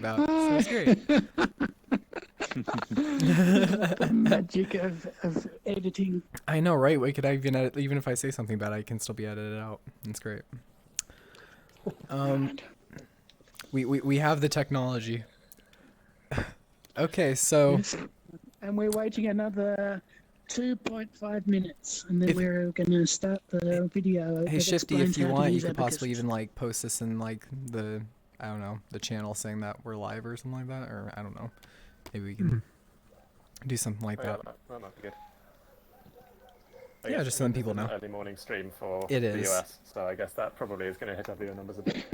about. So it's great. The magic of editing. I know, right? We could even edit, even if I say something bad, I can still be edited out. It's great. Right. We have the technology. Okay, so Yes. And we're waiting another 2.5 minutes, and then If- we're going to start the video hey that Shifty, explains if you how to want, you use could Abacus. possibly even like post this in like the I don't know the channel saying that we're live or something like that, or I don't know. Maybe we can do something like that. That might be good. Yeah, just so then people know. Early morning stream for It the is. US, so I guess that probably is going to hit our viewer numbers a bit.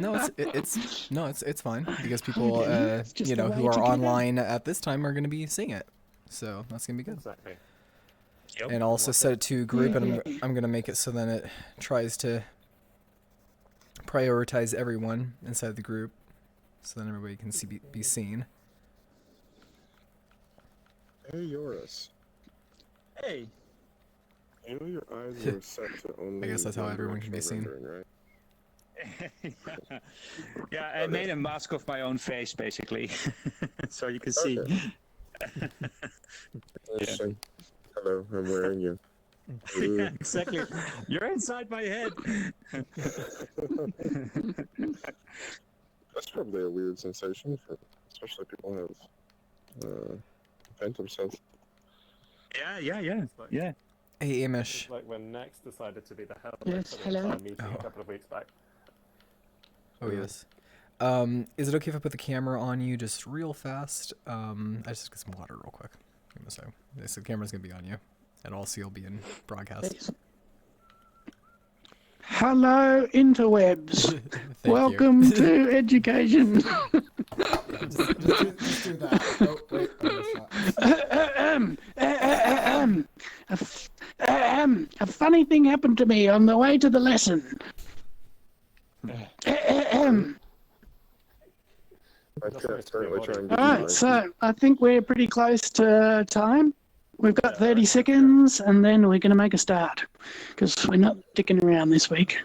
No, it's fine because people Okay, it's just you know a who way are to get online at this time are going to be seeing it, so that's gonna be good. Exactly. And I'll also set it to group, and I'm gonna make it so then it tries to prioritize everyone inside the group, so then everybody can be seen. Hey, Yoris. Hey. You know your eyes were set to only. I guess that's how one everyone can be seen. rendering, right? Yeah, I made a mask of my own face, basically, so you can see. Okay. Interesting. Hello, I'm wearing you. Yeah, exactly. You're inside my head. That's probably a weird sensation, especially people have paint themselves. Yeah. Hey, Amish. It's like when Next decided to be the helmet Yes, for the hello. entire meeting a couple of weeks back. Oh yes. Is it okay if I put the camera on you just real fast? I just get some water real quick. So the camera's gonna be on you, and also you'll be in broadcast. Yes. Hello, interwebs. Thank you. Welcome to education. Just do that. Oh, wait, A funny thing happened to me on the way to the lesson. I'm currently trying to. Alright, so I think we're pretty close to time. We've got 30 seconds, and then we're going to make a start, because we're not dicking around this week.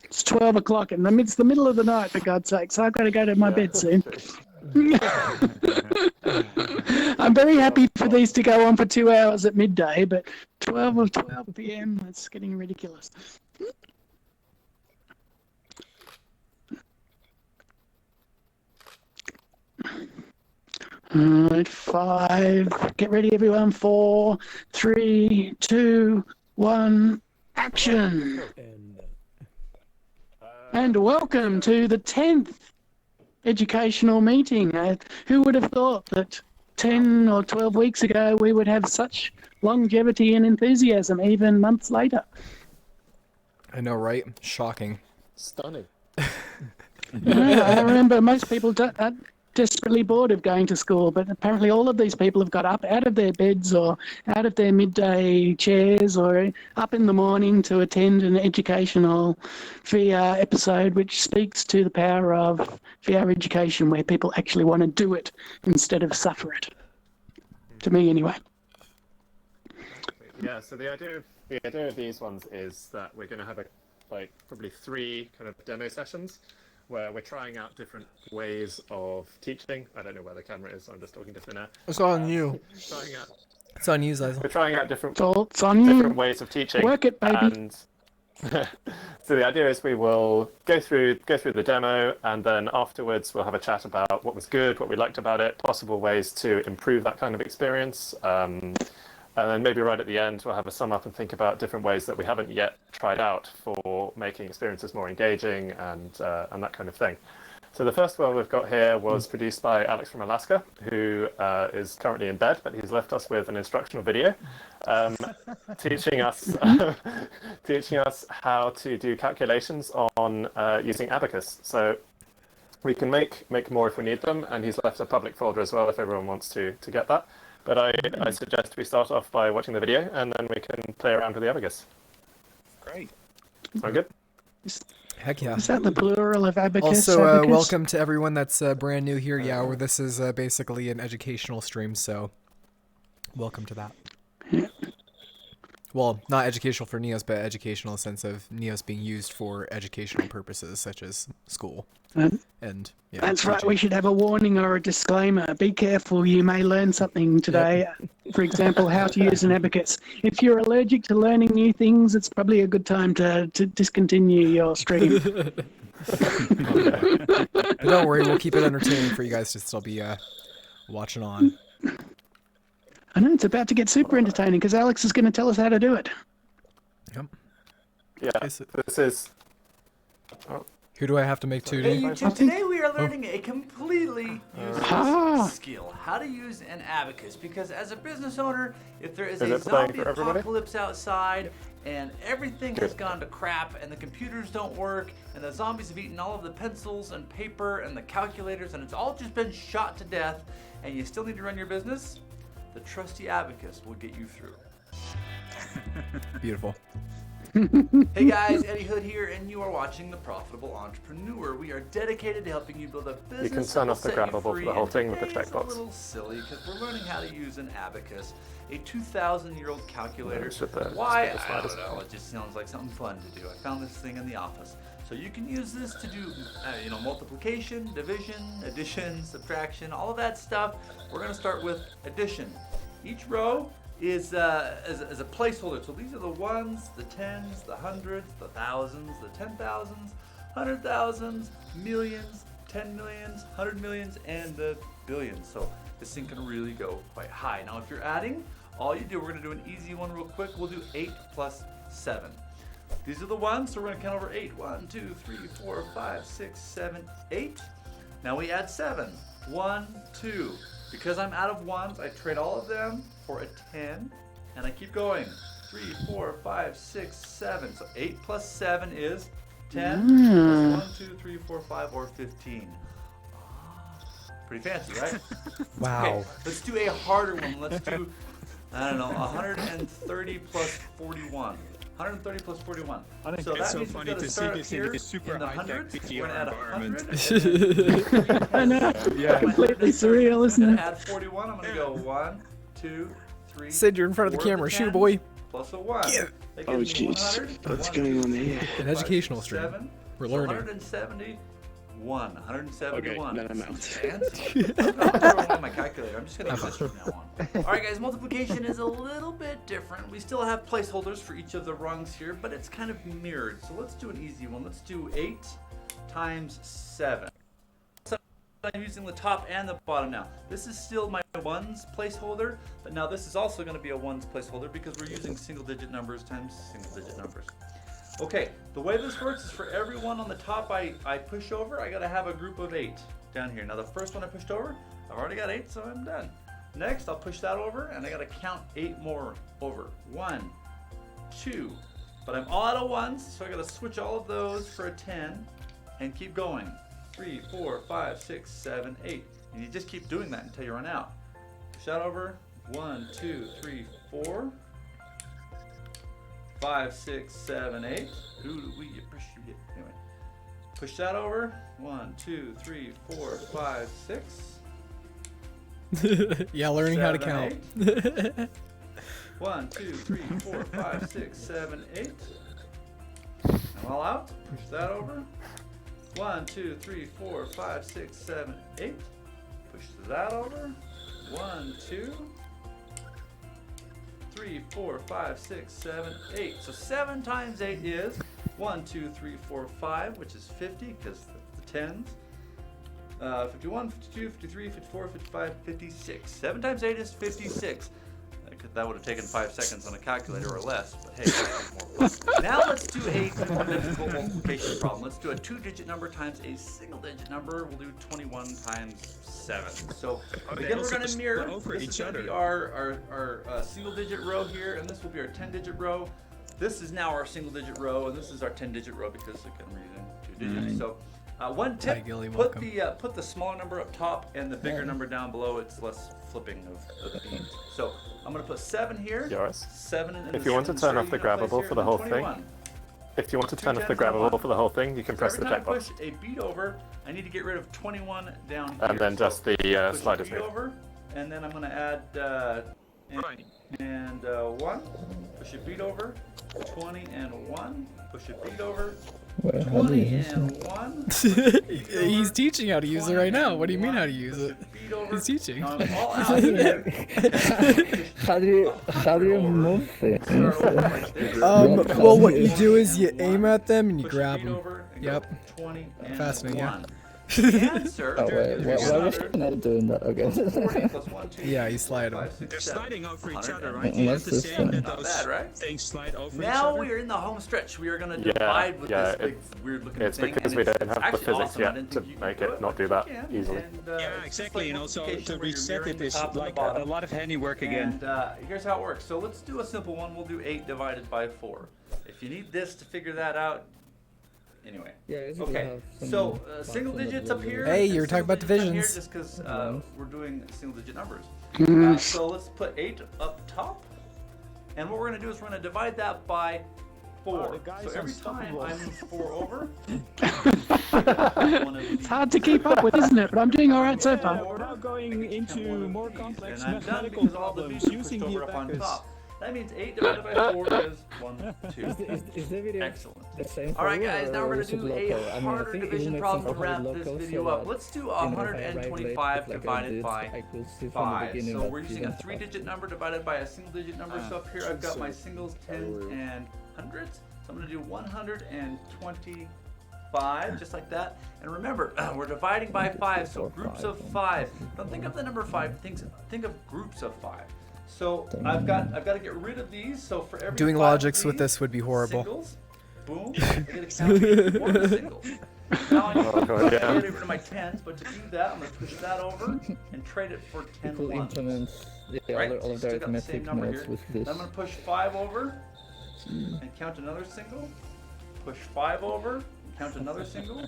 It's 12 o'clock, and it's the middle of the night, for God's sake, so I've got to go to my bed soon. I'm very happy for these to go on for 2 hours at midday, but 12 p.m., that's getting ridiculous. All right, 5. Get ready, everyone. 4, 3, 2, 1. Action! And welcome to the 10th educational meeting. Who would have thought that 10 or 12 weeks ago we would have such longevity and enthusiasm even months later? I know, right? Shocking. Stunning. I remember most people are desperately bored of going to school, but apparently all of these people have got up out of their beds or out of their midday chairs or up in the morning to attend an educational VR episode, which speaks to the power of VR education, where people actually want to do it instead of suffer it. To me, anyway. Yeah, so the idea of these ones is that we're going to have probably 3 kind of demo sessions where we're trying out different ways of teaching. I don't know where the camera is, so I'm just talking to thin air. It's on you. It's on you, Zazel. We're trying out different It's on you. ways of teaching. Work it, baby. And so the idea is we will go through the demo, and then afterwards we'll have a chat about what was good, what we liked about it, possible ways to improve that kind of experience. And then maybe right at the end, we'll have a sum up and think about different ways that we haven't yet tried out for making experiences more engaging and that kind of thing. So the first one we've got here was produced by Alex from Alaska, who is currently in bed, but he's left us with an instructional video teaching us how to do calculations on using Abacus. So we can make more if we need them, and he's left a public folder as well if everyone wants to get that. But I suggest we start off by watching the video, and then we can play around with the Abacus. Great. Sound good? Heck yeah. Is that the plural of abacus? Also, abacus? welcome to everyone that's brand new here. Yeah, where this is basically an educational stream, so welcome to that. Yeah. Well, not educational for Neos, but educational in the sense of Neos being used for educational purposes, such as school. And yeah, That's right. teaching. We should have a warning or a disclaimer. Be careful. You may learn something today. For example, how to use an abacus. If you're allergic to learning new things, it's probably a good time to discontinue your stream. But don't worry, we'll keep it entertaining for you guys to still be watching on. I know it's about to get super entertaining because Alex is going to tell us how to do it. Yep. Yeah, Okay, so this is. who do I have to make 2D? Hey YouTube, today we are learning a completely useless skill, how to use an abacus. Because as a business owner, if there is a it playing zombie for everybody? apocalypse outside and everything has gone to crap and the computers don't work and the zombies have eaten all of the pencils and paper and the calculators and it's all just been shot to death and you still need to run your business, the trusty abacus will get you through. Beautiful. Hey guys, Eddie Hood here, and you are watching The Profitable Entrepreneur. We are dedicated to helping you build a business. You can turn off the that will set you grabbable for free, the whole and thing with the today is checkbox. a little silly because we're learning how to use an abacus, a 2,000-year-old calculator. Why? I don't know. It just sounds like something fun to do. I found this thing in the office. So you can use this to do, multiplication, division, addition, subtraction, all of that stuff. We're going to start with addition. Each row is as a placeholder. So these are the ones, the tens, the hundreds, the thousands, the 10,000s, 100,000s, millions, 10 millions, 100 millions, and the billions. So this thing can really go quite high. Now if you're adding, all you do, we're going to do an easy one real quick. We'll do 8 plus 7. These are the ones, so we're going to count over 8. 1, 2, 3, 4, 5, 6, 7, 8. Now we add 7. 1, 2. Because I'm out of ones, I trade all of them for a 10, and I keep going. 3, 4, 5, 6, 7. So 8 plus 7 is 10. Plus 1, 2, 3, 4, 5, or 15. Pretty fancy, right? Wow. Okay, let's do a harder one. Let's do, 130 plus 41. 130 plus 41. I think so it's that so means funny we've got to to see start this in here a super in the high-tech hundreds. PTR We're gonna add environment. 100. I know. Yeah. Completely surreal, I'm isn't gonna it? add 41. I'm gonna go 1, 2, 3. Sid, you're in front of the 4 camera. the Shoot, 10s, boy. Plus a 1. Yeah. That Oh, gives me jeez. 100. What's 1, going 2, on 3, here? 4, An 5, educational 6, stream. 7. We're So learning. 171. Okay, then I'm out. Fancy. I'm not throwing my calculator. I'm just gonna use this from now on. All right, guys. Multiplication is a little bit different. We still have placeholders for each of the rungs here, but it's kind of mirrored. So let's do an easy one. Let's do 8 times 7. So I'm using the top and the bottom now. This is still my ones placeholder, but now this is also going to be a ones placeholder because we're using single-digit numbers times single-digit numbers. Okay, the way this works is for every one on the top I push over, I gotta have a group of 8 down here. Now the first one I pushed over, I've already got 8, so I'm done. Next, I'll push that over, and I gotta count 8 more over. 1, 2, but I'm all out of ones, so I gotta switch all of those for a 10, and keep going. 3, 4, 5, 6, 7, 8, and you just keep doing that until you run out. Push that over. 1, 2, 3, 4. 5, 6, 7, 8. Who do we appreciate? Anyway, push that over. 1, 2, 3, 4, 5, 6. Yeah, learning how to 7, count. 8. 1, 2, 3, 4, 5, 6, 7, 8. I'm all out. Push that over. 1, 2, 3, 4, 5, 6, 7, 8. Push that over. 1, 2. 3, 4, 5, 6, 7, 8. So 7 times 8 is 1, 2, 3, 4, 5, which is 50 because the tens. 51, 52, 53, 54, 55, 56. 7 times 8 is 56. That would have taken 5 seconds on a calculator or less, but hey, that's more fun. Now let's do a difficult multiplication problem. Let's do a 2-digit number times a single-digit number. We'll do 21 times 7. So again, we're going to mirror. This is going to be our single-digit row here, and this will be our 10-digit row. This is now our single-digit row, and this is our 10-digit row because again, we're using 2 digits. So one tip: Hi, Gilly, put the smaller number up top and the bigger number down below. It's less flipping of the beans. So I'm going to put 7 here. Yours. 7 in If you want to turn off the grabbable for the whole thing, 21. if you want to turn off the grabbable for the whole thing, you can press the Every time I checkbox. push a beat over, I need to get rid of 21 down here. And then just the push sliders beat move. over, and then I'm going to add and 1. Push a beat over. 20 and 1. Push a beat over. Wait, how do you 20 use and it? 1. He's teaching how to use it right now. What do you mean how to use it? He's teaching. Now I'm all out here. How do you move things? Well, what you do is you aim at them and you grab them. Yep. 20 and Fastening, yeah. 1. The answer Oh wait, why was I not doing that? Okay. 40 plus 1, 2, Yeah, you slide 'em. 5, 6, They're 7. sliding over each other, 100. right? You have What's to this say one? that Not those bad, right? things slide over each Now other. we are in the home stretch. We are going to Yeah, divide with yeah, this big weird looking It's thing. because and we it's don't have the actually physics awesome. I yet didn't to think you make could it not do that but you can. easily. And, Yeah, it's exactly. like And also multiplication to where you're reset mirroring it the is top and the like bottom. a lot of handiwork again. And here's how it works. So let's do a simple one. We'll do 8 divided by 4. If you need this to figure that out, anyway. Okay, so single digits up here. Hey, and you were talking single about digits down divisions. Here just because we're doing single digit numbers. Mm. So let's put 8 up top. And what we're going to do is we're going to divide that by 4. Wow, the guy's so every time unstoppable. I move 4 over, It's hard to keep up with, isn't it? But I'm doing all right so far. We're now going into more complex and I'm done mathematical because all the problems beats are using pushed the over up on abacus. top. That means 8 divided by 4 is 1, 2. Is the video Excellent. the same for All right, you, guys, now or we're is going to it do local? a I mean, I harder think it division makes problem to sense for wrap local, this so video that, up. Let's do you know, if I arrive 125 late, like I divided did, by I could see from the 5. beginning So that we're you using a don't have 3-digit number divided by a single-digit number. So up here I've got my singles, tens, and hundreds. So I'm going to do 125, just like that. And remember, we're dividing by 5, so groups of 5. Don't think of the number 5. Think of groups of 5. So I've got to get rid of these. So for every Doing 5 of logics with these this would be horrible. Singles, boom. I get to count 1 singles. Now I need to get rid of my tens, but to do that, I'm going to push that over and trade it for 10 people ones. implement Right? all of So their still got the same arithmetic number nodes here. with this. I'm going to push 5 over and count another single. Push 5 over, count another single.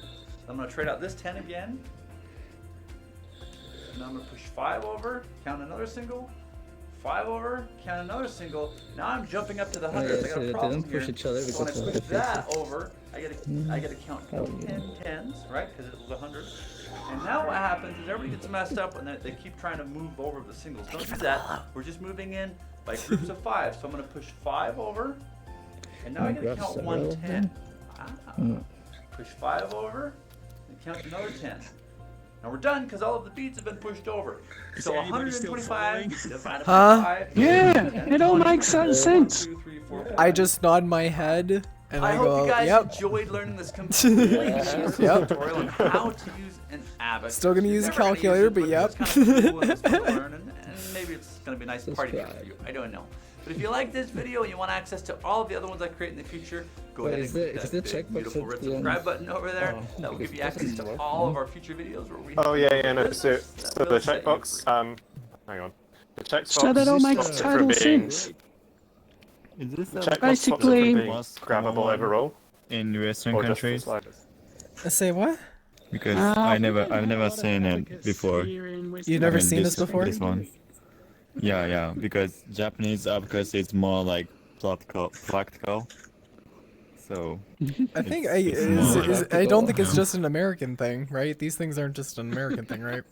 I'm going to trade out this 10 again. And I'm going to push 5 over, count another single. 5 over, count another single. Now I'm jumping up to the hundreds. yeah, I got so a they problem didn't push here. each other So when I because of push the that physics. over, I get to count Oh, 10 tens, right? Because it was 100. And now what happens is everybody gets messed up and they keep trying to move over the singles. Don't do that. We're just moving in by groups of 5. So I'm going to push 5 over, and now I get to grab count several 110. Mm. Push 5 over, and count another 10. Now we're done because all of the beats have been pushed over. So anybody still 125 divided Huh? by 5. Yeah, it all 20, makes sense. 1, 2, 3, 4, 5. I just nod my head and I I hope go, you guys yep. enjoyed learning this completely useless Yep. tutorial on how to use an abacus. Still gonna You're use a never gonna calculator, use it, but yep. It's kind of cool and it's fun to learn, and maybe it's gonna be a nice party trick for you. I don't know. But if you like this video and you want access to all of the other ones I create in the future, go Wait, ahead is and the- click is that the big, checkbox beautiful at red the end? subscribe button over there. Oh, That will give you because it access to doesn't work. all of our future videos where we Oh have yeah, yeah. No, so business the that will set you checkbox. free. Hang on. The checkbox So that all makes stops it total from being. sense. Is this The a checkbox Basically- stops it from being most grabbable common overall, in Western or just the countries? sliders. Say what? Because Uh, I've never seen it before. You've never seen this before? This one. Yeah, because Japanese abacus is more like practical. So I think it's more I don't think it's just an American thing, right? These things aren't just an American thing, right?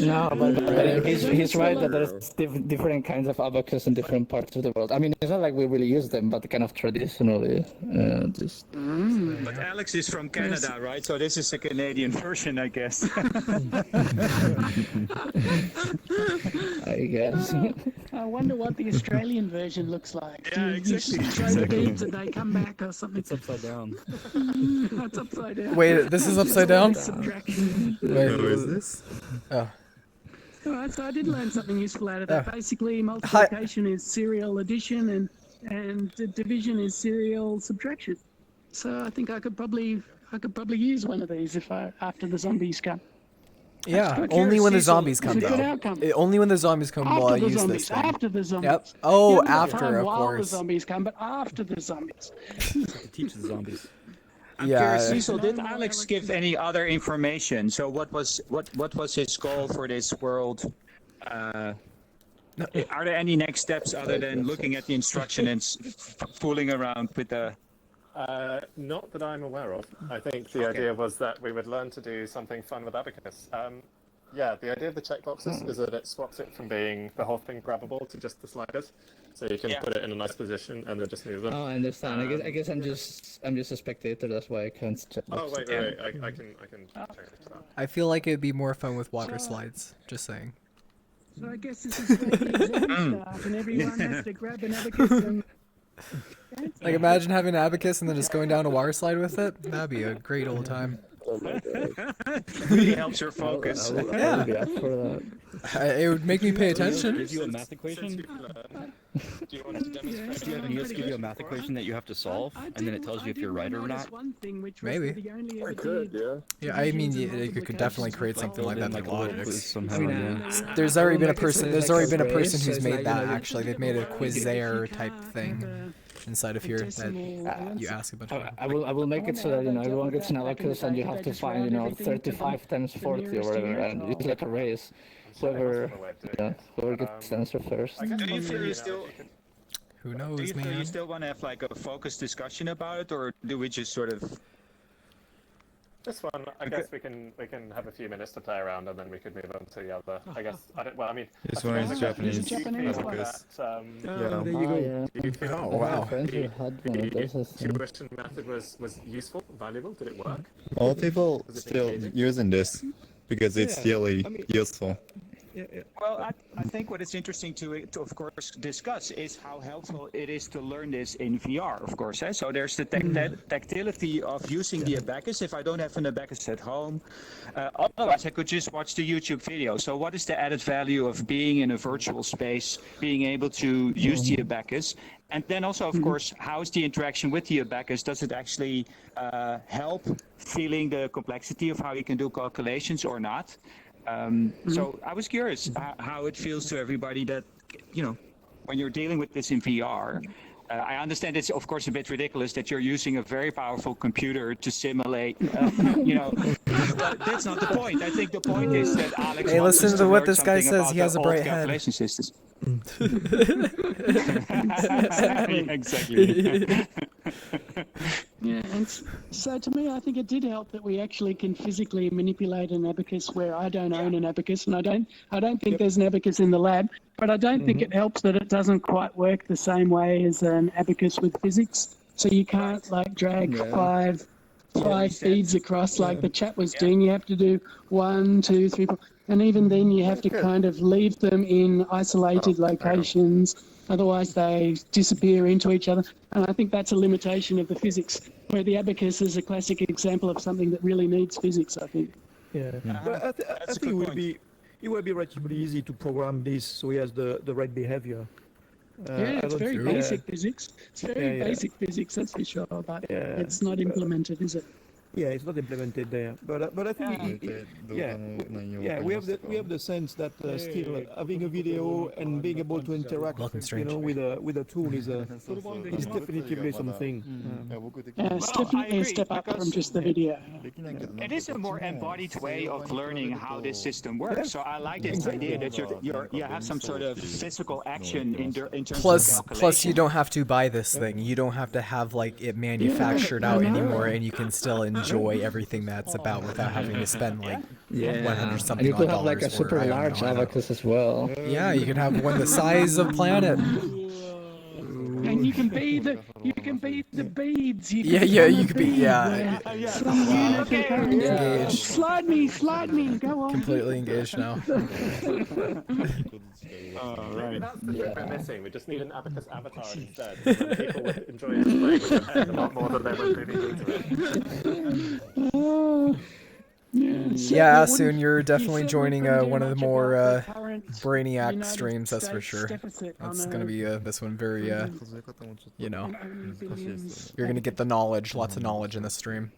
No, but he's right that there's different kinds of abacus in different parts of the world. I mean, it's not like we really use them, but kind of traditionally, just. But Alex is from Canada, right? So this is a Canadian version, I guess. I guess. I wonder what the Australian version looks like. Yeah, Do you exactly, throw the beads and they come back or something? It's upside down. That's upside down. Wait, this is upside down? Subtraction. Wait, What is this? Oh. Alright, so I did learn something useful out of that. Oh. Basically, multiplication is serial addition and division is serial subtraction. So I think I could probably use one of these after the zombies come. Yeah, Good only when the curiosity, zombies it's come a good though. outcome. Only when the zombies come will I After the use zombies. this thing. After the zombies. Yep. Oh, Not the after, time of while the course. zombies come, but after the zombies. Teach the zombies. I'm Yeah. curious, Cecil, did Alex give any other information? So what was his goal for this world? Are there any next steps other than looking at the instruction and fooling around with the? Not that I'm aware of. I think the idea was that we would learn to do something fun with abacus. Yeah, the idea of the checkboxes is that it swaps it from being the whole thing grabbable to just the sliders. So you can put it in a nice position and then just move them. Oh, I understand. I guess I'm just a spectator. That's why I can't check. Oh wait. I can change it to that. I feel like it'd be more fun with water slides. Just saying. So I guess this is where the exam starts, and everyone has to grab an abacus and. Like imagine having an abacus and then just going down a water slide with it. That'd be a great old time. Oh my god. Really helps your focus. I will be up for that. It would make me pay attention. Gives you a math equation. Do you want to demonstrate? Do you have an ES give you a math equation that you have to solve, and then it tells you if you're right or not? Maybe. I could, yeah. Yeah, I mean, you could definitely create something like that in logic. Somehow, yeah. There's already been a person. There's already been a person who's made that. Actually, they've made a Quizair type thing inside of here that you ask a bunch of. I will make it so that everyone gets an abacus and you have to find 35 times 40 or whatever, and it's like a race. Whoever gets the answer first. Do you feel you still? Who Do knows, you feel you man? still want to have like a focused discussion about it, or do we just sort of? This one, I guess we can have a few minutes to play around and then we could move on to the other. I guess This one is Japanese. Japanese one. Yeah. There you go. Do you feel Oh wow. the tuition method was useful, valuable? Did it work? All people still using this because it's really useful. Well, I think what is interesting to of course discuss is how helpful it is to learn this in VR, of course. So there's the tactility of using the abacus if I don't have an abacus at home. Otherwise, I could just watch the YouTube video. So what is the added value of being in a virtual space, being able to use the abacus? And then also, of course, how is the interaction with the abacus? Does it actually help feeling the complexity of how you can do calculations or not? So I was curious how it feels to everybody that, when you're dealing with this in VR, I understand it's of course a bit ridiculous that you're using a very powerful computer to simulate, but that's not the point. I think the point is that Alex Hey, wants listen us to what learn this guy something says. about He has the a old bright head. calculation systems. Exactly. Yeah, and so to me, I think it did help that we actually can physically manipulate an abacus where I don't own an abacus, and I don't think there's an abacus in the lab, but I don't think it helps that it doesn't quite work the same way as an abacus with physics. So you can't like drag five feeds across like the chat was doing. You have to do 1, 2, 3, 4, and even then you have to kind of leave them in isolated locations. Otherwise, they disappear into each other. And I think that's a limitation of the physics, where the abacus is a classic example of something that really needs physics, I think. Yeah, but I think it will be relatively easy to program this so he has the right behavior. It's very basic physics. It's very basic physics, that's for sure, but it's not implemented, is it? Yeah, it's not implemented there, but I think we have the sense that still having a video and being able to interact, with a tool is definitively something. It's definitely a step up from just the video. It is a more embodied way of learning how this system works. So I like this idea that you have some sort of physical action in terms of calculation. Plus, you don't have to buy this thing. You don't have to have like it manufactured out anymore, and you can still enjoy everything that's about without having to spend like 100 something. And you could have like a dollars super large abacus as well. Yeah, you could have one the size of planet. And you can be the beads. You could be Engaged. Slide me, go on. Completely engaged now. Right. That's the thing we're missing. We just need an abacus avatar instead. And then people would enjoy it playing with their head a lot more than they would moving into it. Yeah, soon you're definitely joining one of the more brainiac streams, that's for sure. That's gonna be this one very you're gonna get the knowledge, lots of knowledge in this stream.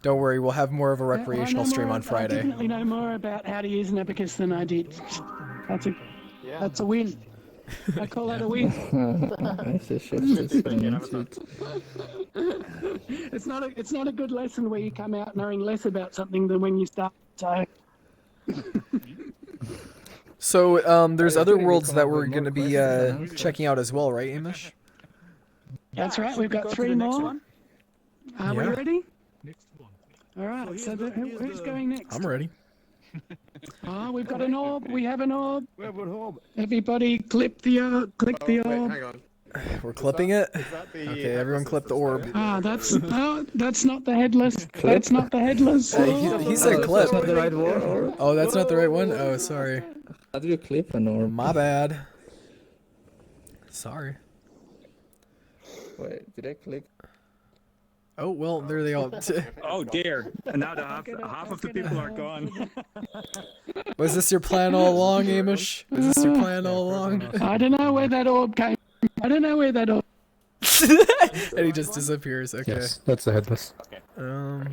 Don't worry, we'll have more of a recreational stream on Friday. I definitely know more about how to use an abacus than I did. That's a win. I call that a win. It's not a good lesson where you come out knowing less about something than when you start. So there's other worlds that we're going to be checking out as well, right, Amish? That's right. We've got 3 more. Are we ready? Next one. All right. So who's going next? I'm ready. Oh, we've got an orb. We have an orb. We have an orb. Everybody, click the orb. Wait, hang on. We're clipping it. Is that the Okay, everyone clip the orb. That's not the headless. That's not the headless. He said clip. That's not the right word. Oh, that's not the right one? Oh, sorry. How do you clip an orb? My bad. Sorry. Wait, did I click? Oh, well, there they all... Oh dear! And now the half of the people are gone. Was this your plan all along, Amish? Was this your plan all along? I don't know where that orb came. I don't know where that orb. And he just disappears. Okay. Yes, that's the headless. Oh,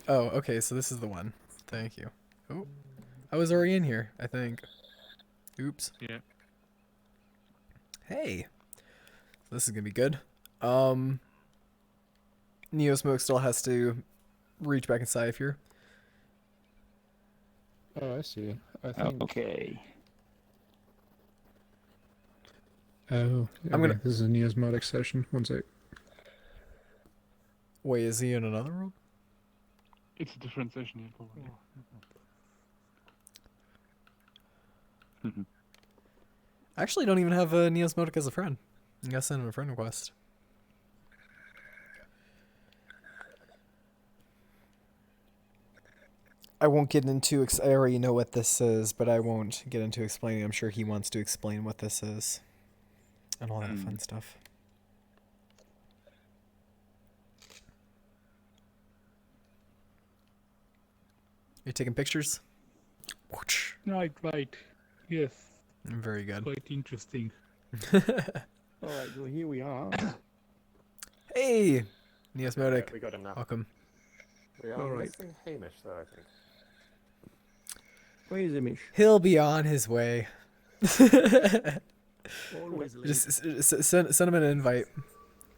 okay, so this is the one. Thank you. Oh, I was already in here, I think. Oops. Yeah. Hey. So this is gonna be good. Neo Smoke still has to reach back inside of here. Oh, I see. I think. Okay. Oh, I'm gonna- This is a Neosmotic session. One sec. Wait, is he in another room? It's a different session. Yeah, probably. I actually don't even have Neo Smotic as a friend. I gotta send him a friend request. I won't get into. I already know what this is, but I won't get into explaining. I'm sure he wants to explain what this is, and all that fun stuff. You taking pictures? Right. Yes. Very good. Quite interesting. All right, so here we are. Hey, Neosmotic. We got him now. Welcome. We are All right. missing Hamish, though, I think. Where is Amish? He'll be on his way. Always late. Just send him an invite.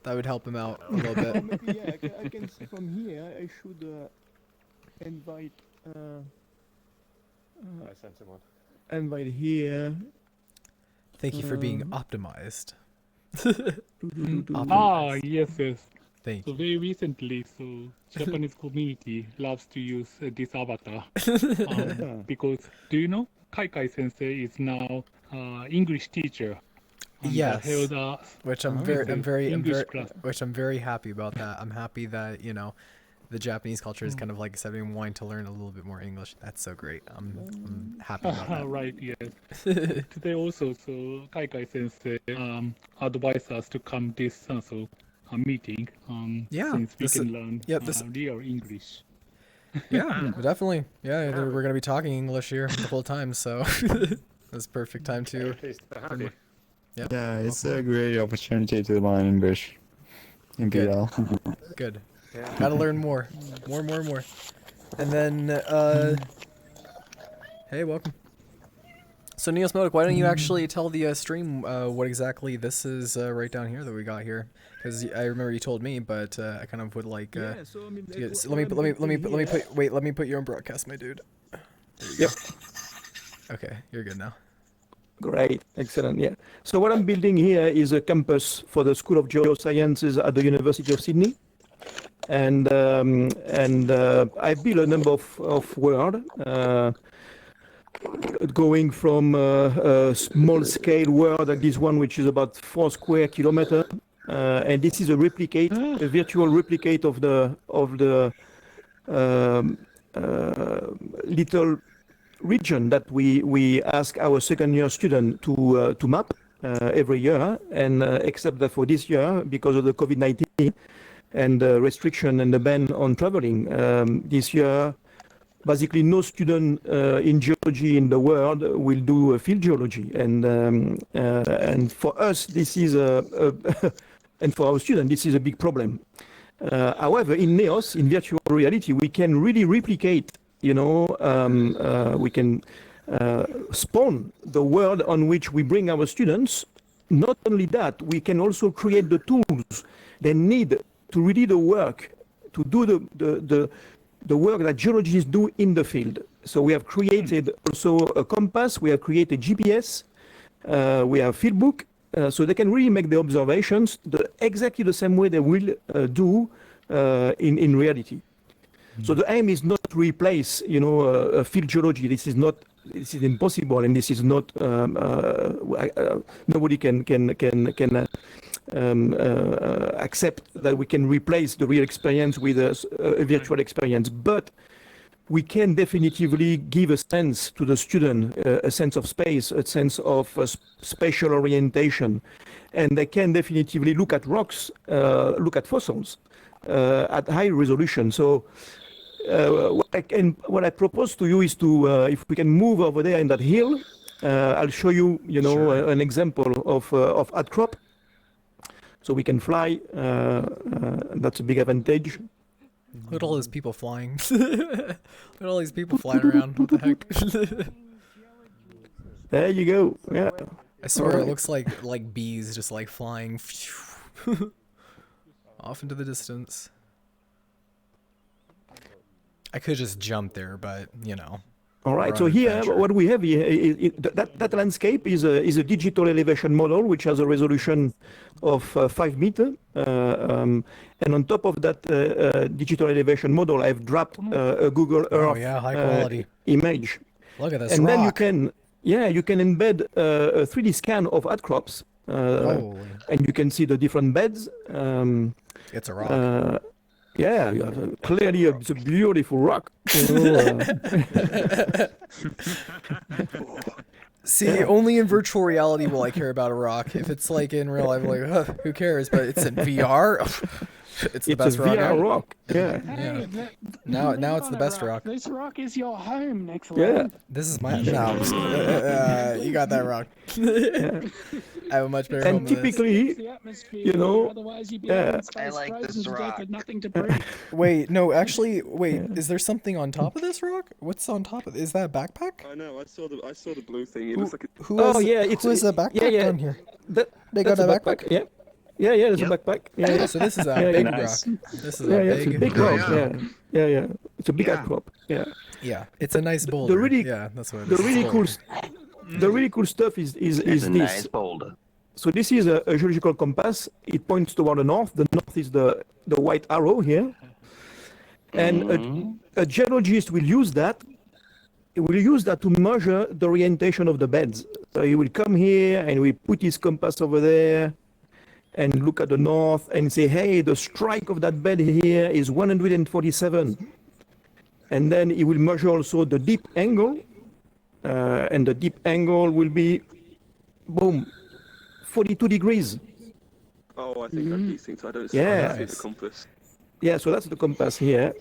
That would help him out a little bit. Maybe, yeah, I can see from here. I should invite. I sent him one. Invite here. Thank you for being optimized. Ah, yes. Thank So you. very recently, Japanese community loves to use this avatar because do you know Kai Sensei is now English teacher. And Yes. held Which I'm English class. which I'm very happy about that. I'm happy that, you know, the Japanese culture is kind of like accepting wanting to learn a little bit more English. That's so great. I'm happy about that. Right, yes. Today also, so Kai Sensei advised us to come this meeting. Yeah, Since we this can is- learn yeah, this- real English. Yeah, definitely. Yeah, we're gonna be talking English here the whole time, so that's perfect time to. Pleased to have you. Yeah, it's a great opportunity to learn English in Good. BL. Good. Yeah. Gotta learn more. More. And then, hey, welcome. So, Neosmotic, why don't you actually tell the stream what exactly this is right down here that we got here? Because I remember you told me, but I kind of would like. Yeah, so I mean, to get, like, so what I'm thinking here- let me put you on broadcast, my dude. There you Yep. go. Okay, you're good now. Great, excellent. Yeah. So what I'm building here is a campus for the School of Geosciences at the University of Sydney, and I built a number of worlds, going from a small scale world like this one, which is about 4 square kilometers, and this is a replicate, a virtual replicate of the little region that we ask our second year student to map every year, and except that for this year, because of the COVID-19 and the restriction and the ban on traveling, this year basically no student in geology in the world will do field geology, and for us this is and for our students this is a big problem. However, in NEOS, in virtual reality, we can really replicate. We can spawn the world on which we bring our students. Not only that, we can also create the tools they need to really do the work that geologists do in the field. So we have created also a compass, we have created GPS, we have field book, so they can really make the observations exactly the same way they will do in reality. So the aim is not cannot replace, field geology. This is impossible, and this is not. Nobody can accept that we can replace the real experience with a virtual experience. But we can definitively give a sense to the student, a sense of space, a sense of spatial orientation, and they can definitively look at rocks, look at fossils at high resolution. So what I propose to you is to, if we can move over there in that hill, I'll show you, an example of outcrop. So we can fly. That's a big advantage. Look at all these people flying. Look at all these people flying around. What the heck? There you go. Yeah. I swear it looks like bees just like flying off into the distance. I could just jump there, but All right. So here, what we have here, that landscape is a digital elevation model which has a resolution of 5 meters. And on top of that digital elevation model, I've dropped a Google Earth high quality image. Look at this and rock. Then you can embed a 3D scan of outcrops, and you can see the different beds. It's a rock. Yeah, clearly it's a beautiful rock. See, only in virtual reality will I care about a rock. If it's like in real life, like, who cares? But it's in VR. It's the best a rock. VR rock. Yeah. Hey, Now it's the best rock. This rock is your home, next Yeah. This is my. No, you got that wrong. I have a much better home And than this. typically, Otherwise you'd be yeah. in space frozen to death with nothing to breathe. Wait, no, actually, wait. Is there something on top of this rock? What's on top of? Is that a backpack? I know. I saw the blue thing. It looks like a... Who has a backpack yeah. on here? They got a backpack? Yeah. Yeah, there's a backpack. Yeah. So this is a big rock. This is It's a big rock. Yeah. It's a big outcrop. Yeah. Yeah, it's a nice boulder. That's what it is. The really cool stuff is this. Nice boulder. So this is a geological compass. It points toward the north. The north is the white arrow here. And a geologist will use that. He will use that to measure the orientation of the beds. So he will come here and we put his compass over there and look at the north and say, hey, the strike of that bed here is 147. And then he will measure also the deep angle. And the deep angle will be, boom, 42 degrees. Oh, I think these things. I don't see the compass. Yeah, so that's the compass here.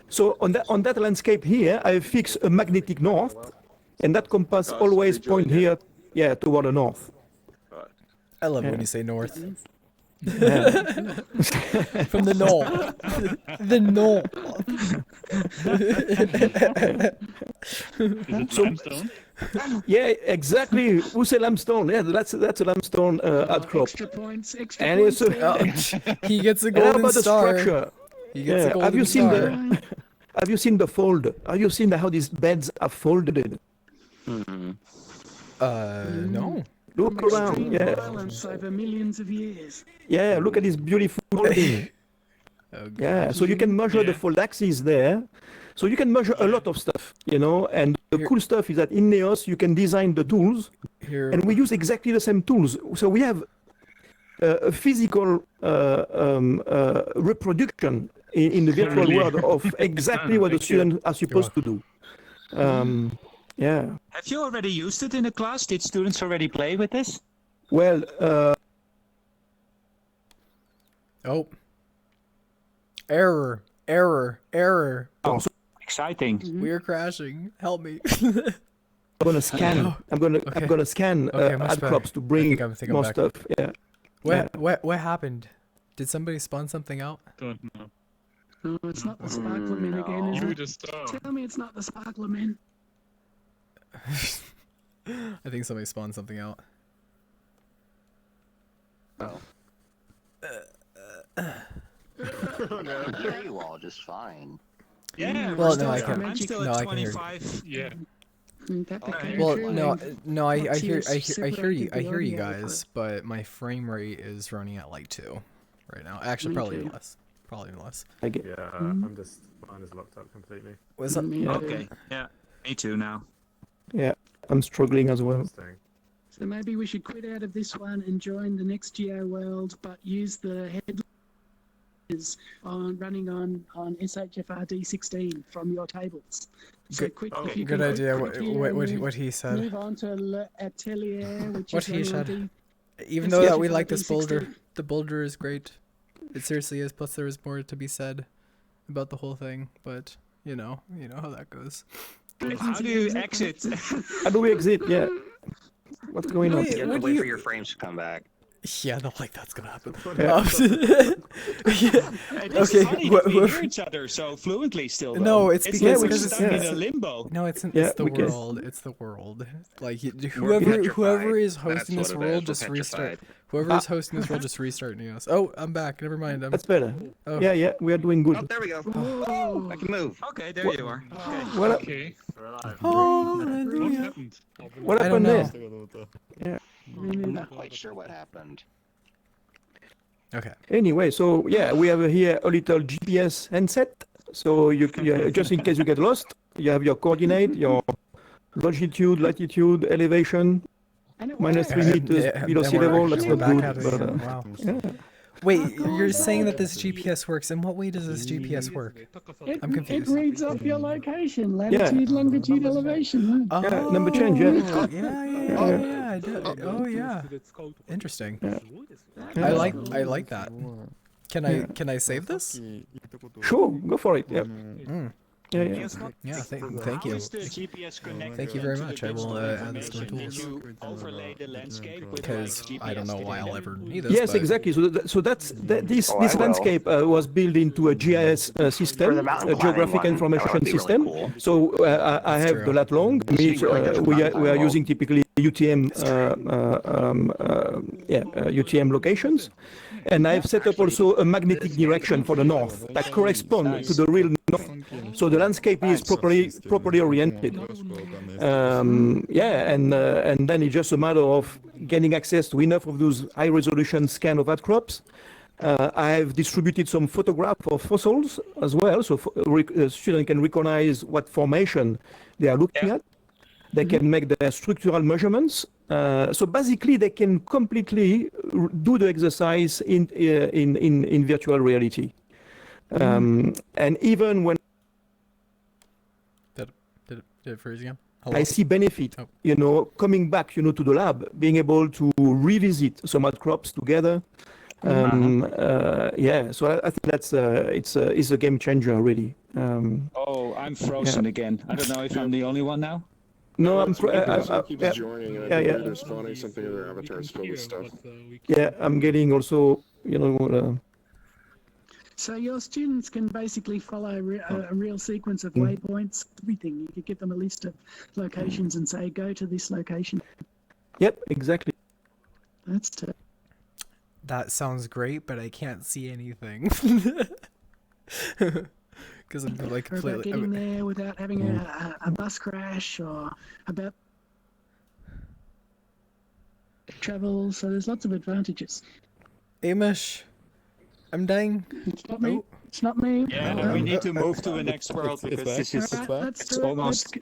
So on that landscape here, I fix a magnetic north, and that compass always point here, toward the north. I love when you say north. From the north. The north. Is it limestone? Yeah, exactly. Who said limestone? Yeah, that's a limestone outcrop. Extra points. Extra And points. He gets a And how golden about the star. structure? He gets a golden Have you seen star. Have you seen the fold? Have you seen how these beds are folded? No. Look around. Yeah. Violence over millions of years. Yeah, look at this beautiful folding. Yeah, so you can measure the fold axis there. So you can measure a lot of stuff, and the cool stuff is that in NEOS you can design the tools, and we use exactly the same tools. So we have a physical reproduction in the virtual world of exactly what the students are supposed to do. Yeah. Have you already used it in a class? Did students already play with this? Well, Error. Oh, exciting. We're crashing. Help me. I'm gonna scan. I'm gonna scan outcrops to bring I think I'm more back. stuff. Yeah. What happened? Did somebody spawn something out? Don't know. No, it's not the Sparklerman again, is You it? just Tell me it's not the Sparklerman. I think somebody spawned something out. Oh. Yeah, you all just fine. Yeah, Well, no, I can. I'm still No, at I can hear you. 25. Yeah. Well, no, I hear you guys, but my frame rate is running at like 2 right now. Actually, probably less. Probably even less. Yeah, I'm just mine is locked up completely. Was that? Okay. Yeah. Me too now. Yeah, I'm struggling as well. So maybe we should quit out of this one and join the next Geo World, but use the headers running on SHFR D16 from your tables. So Good, if you good can idea. quit here and What he said. Move on to L'Atelier, which What is he running on said. D. Even though that we SHFR like this boulder, D16. the boulder is great. It seriously is. Plus, there is more to be said about the whole thing. But you know how that goes. How do you exit? How do we exit? Yeah. What's going on? You have to wait for your frames to come back. Yeah, no, like that's gonna happen. It's funny that we hear each other so fluently still. Though. No, it's because like it's stuck in a limbo. No, it's the can. world. It's the world. Like whoever is hosting this world, just restart. Whoever is hosting this world, just restart Neos. Oh, I'm back. Never mind. That's better. Oh. Yeah, we are doing good. Oh, there we go. Oh, I can move. Okay, there you are. Okay. Okay. Hallelujah. What I don't happened know. there? Yeah. I'm not quite sure what happened. Okay. Anyway, so yeah, we have here a little GPS handset. So you just in case you get lost, you have your coordinate, your longitude, latitude, elevation, -3 meters below sea level. That's not good. But, wow. yeah. Wait, you're saying that this GPS works? In what way does this GPS work? I'm confused. It reads off your location, latitude, longitude, elevation. Oh, Yeah, number change, yeah. Yeah, I did. Oh, yeah. Interesting. Yeah. I like that. Can I save this? Sure, go for it. Yeah. Yeah, thank you. How is the GPS connected Thank you very to the much. I will digital add this to my information? tools. Did you overlay the landscape with Because GPS I don't know why data? I'll ever need this. Yes, but exactly. So this Oh, I will. landscape was built into a GIS system, For the mountain a geographic climbing one, information that would be really system. cool. So I have true. the lat long, which we are using typically UTM UTM locations, and I've set up also a magnetic direction for the north that corresponds to the real north. So the landscape is properly oriented. And then it's just a matter of getting access to enough of those high-resolution scan of outcrops. I have distributed some photographs of fossils as well, so students can recognize what formation they are looking at. They can make their structural measurements. So basically, they can completely do the exercise in virtual reality. And even when did it freeze again? I see benefit, coming back, to the lab, being able to revisit some outcrops together. So I think that's it's a game changer, really. Oh, I'm frozen again. I don't know if I'm the only one now. No, I'm. keeps joining, and they're spawning something of their avatars filled with stuff. Yeah, I'm getting also, So your students can basically follow a real sequence of waypoints, everything. You could give them a list of locations and say, go to this location. Yep, exactly. That sounds great, but I can't see anything. Because I'm like Or about getting there without having a bus crash, or about travel. So there's lots of advantages. Amish, I'm dying. It's not me. It's not me. Yeah, we need to move to the next world because this is Let's almost.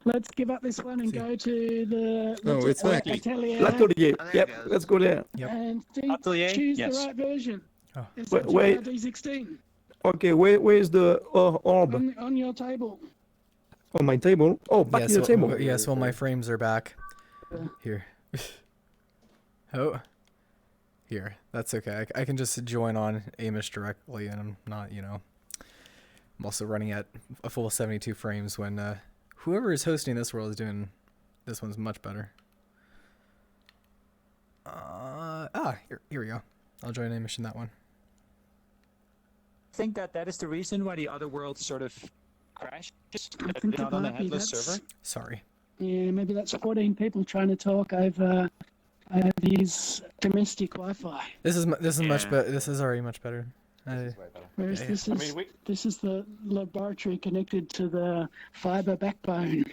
Let's give up this one and go to the it's back. Atelier. L'Atelier. Yep, let's go there. And Atelier? choose Yes. the right version. Oh. Wait. D16 Okay, where is the orb? on your table. On my table? Oh, back to the table. Yes, well, my frames are back. Here. Oh. Here. That's okay. I can just join on Amish directly, and I'm not, I'm also running at a full 72 frames when whoever is hosting this world is doing this one's much better. Here we go. I'll join Amish in that one. I think that is the reason why the other world sort of crashed. I think Not on a might be headless that's- server. Sorry. Yeah, maybe that's 14 people trying to talk over these domestic Wi-Fi. This is much better. This is already much better. Whereas Yeah, this is this is the laboratory connected to the fiber backbone.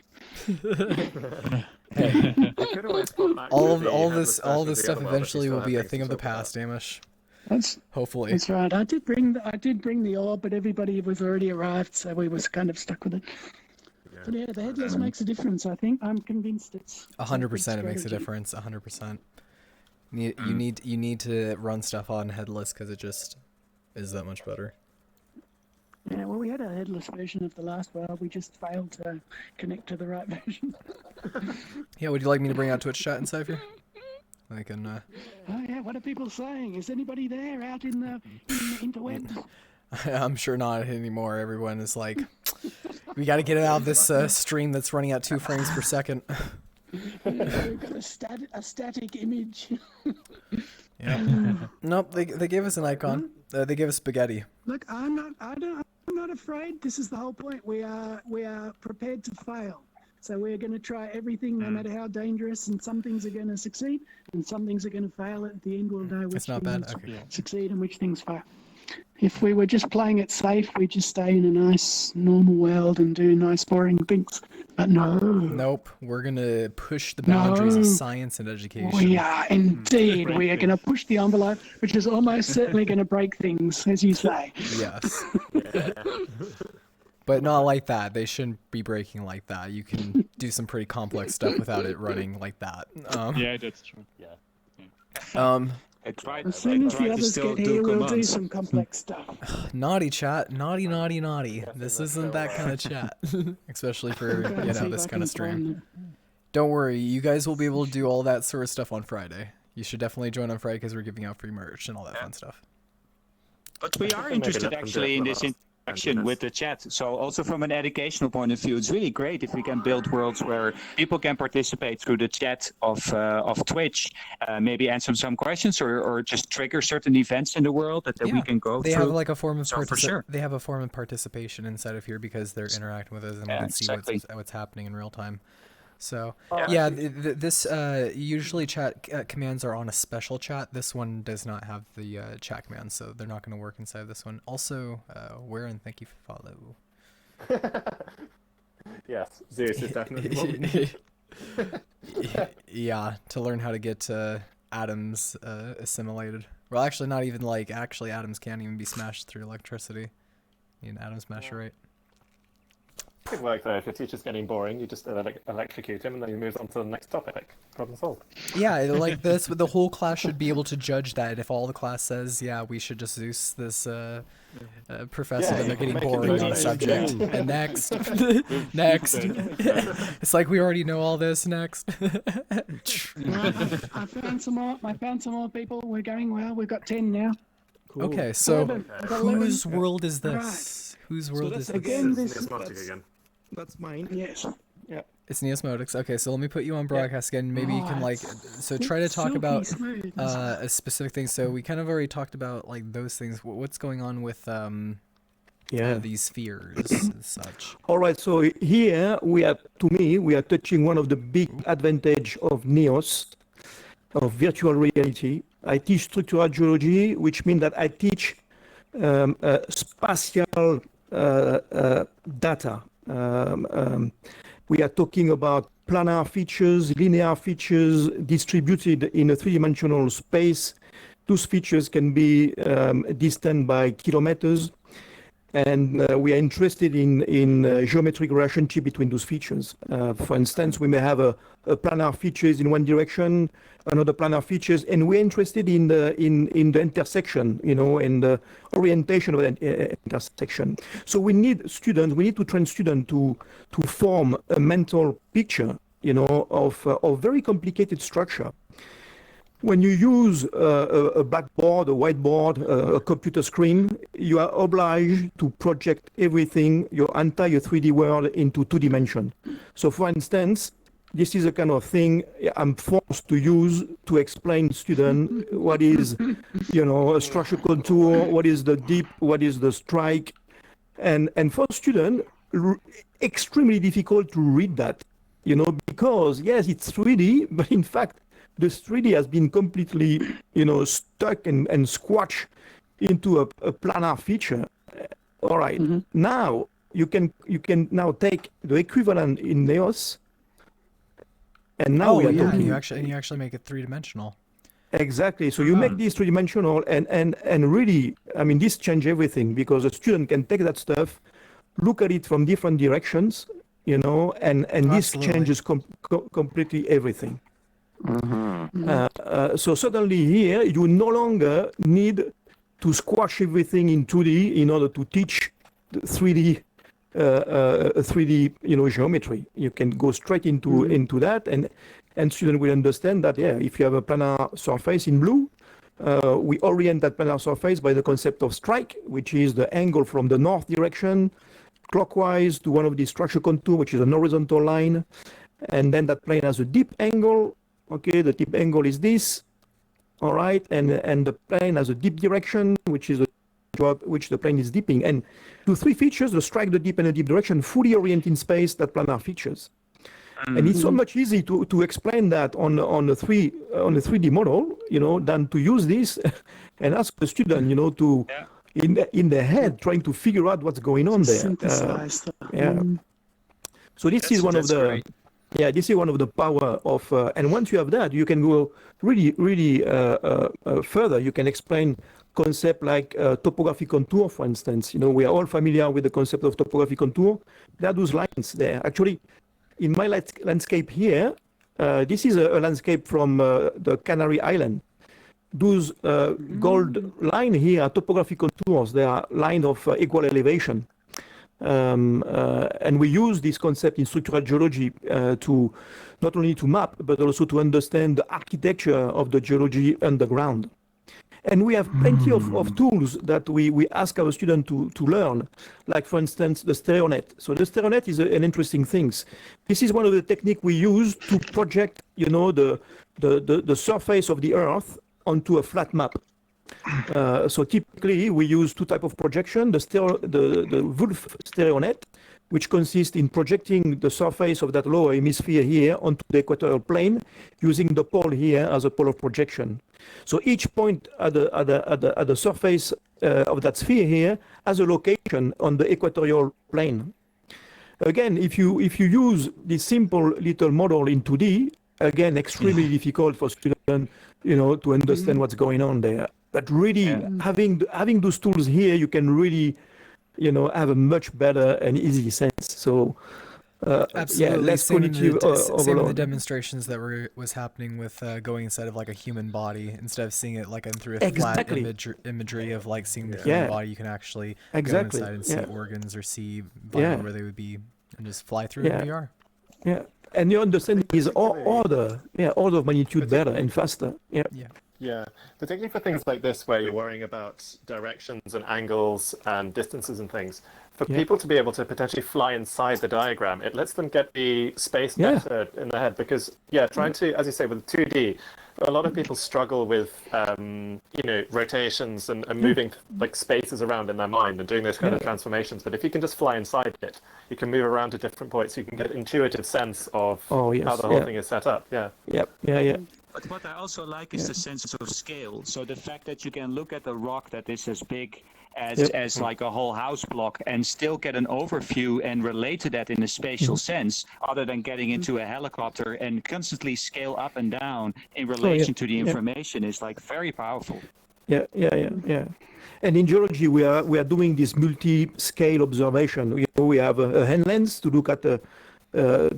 All this stuff eventually will be a thing of the past, Amish. hopefully. That's right. I did bring the orb, but everybody was already arrived, so we was kind of stuck with it. But yeah, the headless makes a difference. I think I'm convinced it's 100%. It makes a difference. 100%. You need to run stuff on headless because it just is that much better. Yeah, well, we had a headless version of the last world. We just failed to connect to the right version. Yeah, would you like me to bring out Twitch chat inside here? I can. Oh yeah, what are people saying? Is anybody there out in the interweb? I'm sure not anymore. Everyone is like, we got to get it out of this stream that's running at 2 frames per second. We've got a static image. Yeah. Nope. They gave us an icon. They gave us spaghetti. Look, I'm not afraid. This is the whole point. We are prepared to fail. So we're going to try everything, no matter how dangerous. And some things are going to succeed, and some things are going to fail. At the end, we'll know which things succeed and which things fail. If we were just playing it safe, we'd just stay in a nice, normal world and do nice, boring things. But no. Nope. We're going to push the boundaries of science and education. We are indeed. We are going to push the envelope, which is almost certainly going to break things, as you say. Yes. But not like that. They shouldn't be breaking like that. You can do some pretty complex stuff without it running like that. Yeah, that's true. Yeah. As soon as the others get here, we'll do some complex stuff. Naughty chat. Naughty, naughty, naughty. This isn't that kind of chat. Especially for, this kind of stream. Don't worry. You guys will be able to do all that sort of stuff on Friday. You should definitely join on Friday because we're giving out free merch and all that fun stuff. But we are interested actually in this interaction with the chat. So also from an educational point of view, it's really great if we can build worlds where people can participate through the chat of Twitch, maybe answer some questions or just trigger certain events in the world that we can go through. They have like a form of sure. They have a form of participation inside of here because they're interacting with us and we can see what's happening in real time. So this usually chat commands are on a special chat. This one does not have the chat commands, so they're not going to work inside this one. Also, Warren, thank you for follow. Yes, Zeus is definitely. Yeah, to learn how to get atoms assimilated. Well, actually, not even atoms can't even be smashed through electricity. You need an atom smasher, right? Could work though. If your teacher's getting boring, you just electrocute him and then he moves on to the next topic. Problem solved. Yeah, like this, the whole class should be able to judge that. If all the class says, yeah, we should just Zeus this professor that they're getting boring on the subject. And next. Next. It's like we already know all this. Next. I found some more people. We're going well. We've got 10 now. Cool. Okay, so whose world is this? Right. Whose world is this? Again, that's mine. Yes. Yeah. It's Neosmotics. Okay, so let me put you on broadcast again. Maybe you can so try to talk about a specific thing. So we kind of already talked about those things. What's going on with these spheres and such? All right. So here we are touching one of the big advantage of Neos, of virtual reality. I teach structural geology, which means that I teach spatial data. We are talking about planar features, linear features distributed in a three-dimensional space. Those features can be distant by kilometers. And we are interested in geometric relationship between those features. For instance, we may have a planar features in one direction, another planar features, and we're interested in the intersection, and the orientation of the intersection. So we need to train students to form a mental picture, of very complicated structure. When you use a blackboard, a whiteboard, a computer screen, you are obliged to project everything, your entire 3D world, into 2 dimensions. So for instance, this is a kind of thing I'm forced to use to explain to students what is, a structural contour, what is the dip, what is the strike. And for students, extremely difficult to read that, because yes, it's 3D, but in fact, the 3D has been completely, stuck and squashed into a planar feature. All right. Mm-hmm. Now you can now take the equivalent in Neos, and now and you actually make it 3-dimensional. Exactly. So you make this three-dimensional, and really, I mean, this change everything, because a student can take that stuff, look at it from different directions, you know, and this changes completely everything. So suddenly here, you no longer need to squash everything in 2D in order to teach 3D 3D, you know, geometry. You can go straight into that, and students will understand that, yeah, if you have a planar surface in blue, we orient that planar surface by the concept of strike, which is the angle from the north direction clockwise to one of the structure contour, which is an horizontal line, and then that plane has a deep angle. Okay, the deep angle is this, all right, and the plane has a deep direction, which is which the plane is dipping, and to three features, the strike, the dip, and the deep direction, fully orient in space that planar features. And it's so much easy to explain that on a 3D model, you know, than to use this and ask the student, you know, to in their head trying to figure out what's going on there. Synthesize So this is one of the great. this is one of the power of and once you have that, you can go really further. You can explain concept like topographic contour, for instance. You know, we are all familiar with the concept of topographic contour. There are those lines there. Actually, in my landscape here, this is a landscape from the Canary Island. Those gold line here are topographic contours. They are lines of equal elevation. And we use this concept in structural geology to not only to map, but also to understand the architecture of the geology underground. And we have plenty of tools that we ask our students to learn, like, for instance, the StereoNet. So the StereoNet is an interesting thing. This is one of the techniques we use to project, you know, the surface of the Earth onto a flat map. So typically we use two types of projection, the Wolf StereoNet, which consists in projecting the surface of that lower hemisphere here onto the equatorial plane, using the pole here as a pole of projection. So each point at the surface of that sphere here has a location on the equatorial plane. Again, if you use this simple little model in 2D, again, extremely difficult for students, you know, to understand what's going on there. But really, having those tools here, you can really, you know, have a much better and easy sense. So, absolutely, less same in cognitive same in the overload. demonstrations that was happening with going inside of like a human body instead of seeing it like through a Exactly. flat imagery of like seeing the human body. You can actually go inside and see organs or see where they would be and just fly through in VR. Yeah, and your understanding is order of magnitude better and faster. Yeah, particularly for things like this where you're worrying about directions and angles and distances and things, for people to be able to potentially fly inside the diagram, it lets them get the space better in their head, because trying to, as you say, with 2D, a lot of people struggle with you know, rotations and moving like spaces around in their mind and doing those kind of transformations. But if you can just fly inside it, you can move around to different points, you can get an intuitive sense of how the whole thing is set up. But what I also like is the sense of scale. So the fact that you can look at a rock that is as big as like a whole house block and still get an overview and relate to that in a spatial sense, other than getting into a helicopter and constantly scale up and down in relation to the information is like very powerful. Yeah. And in geology, we are doing this multi-scale observation. You know, we have a hand lens to look at the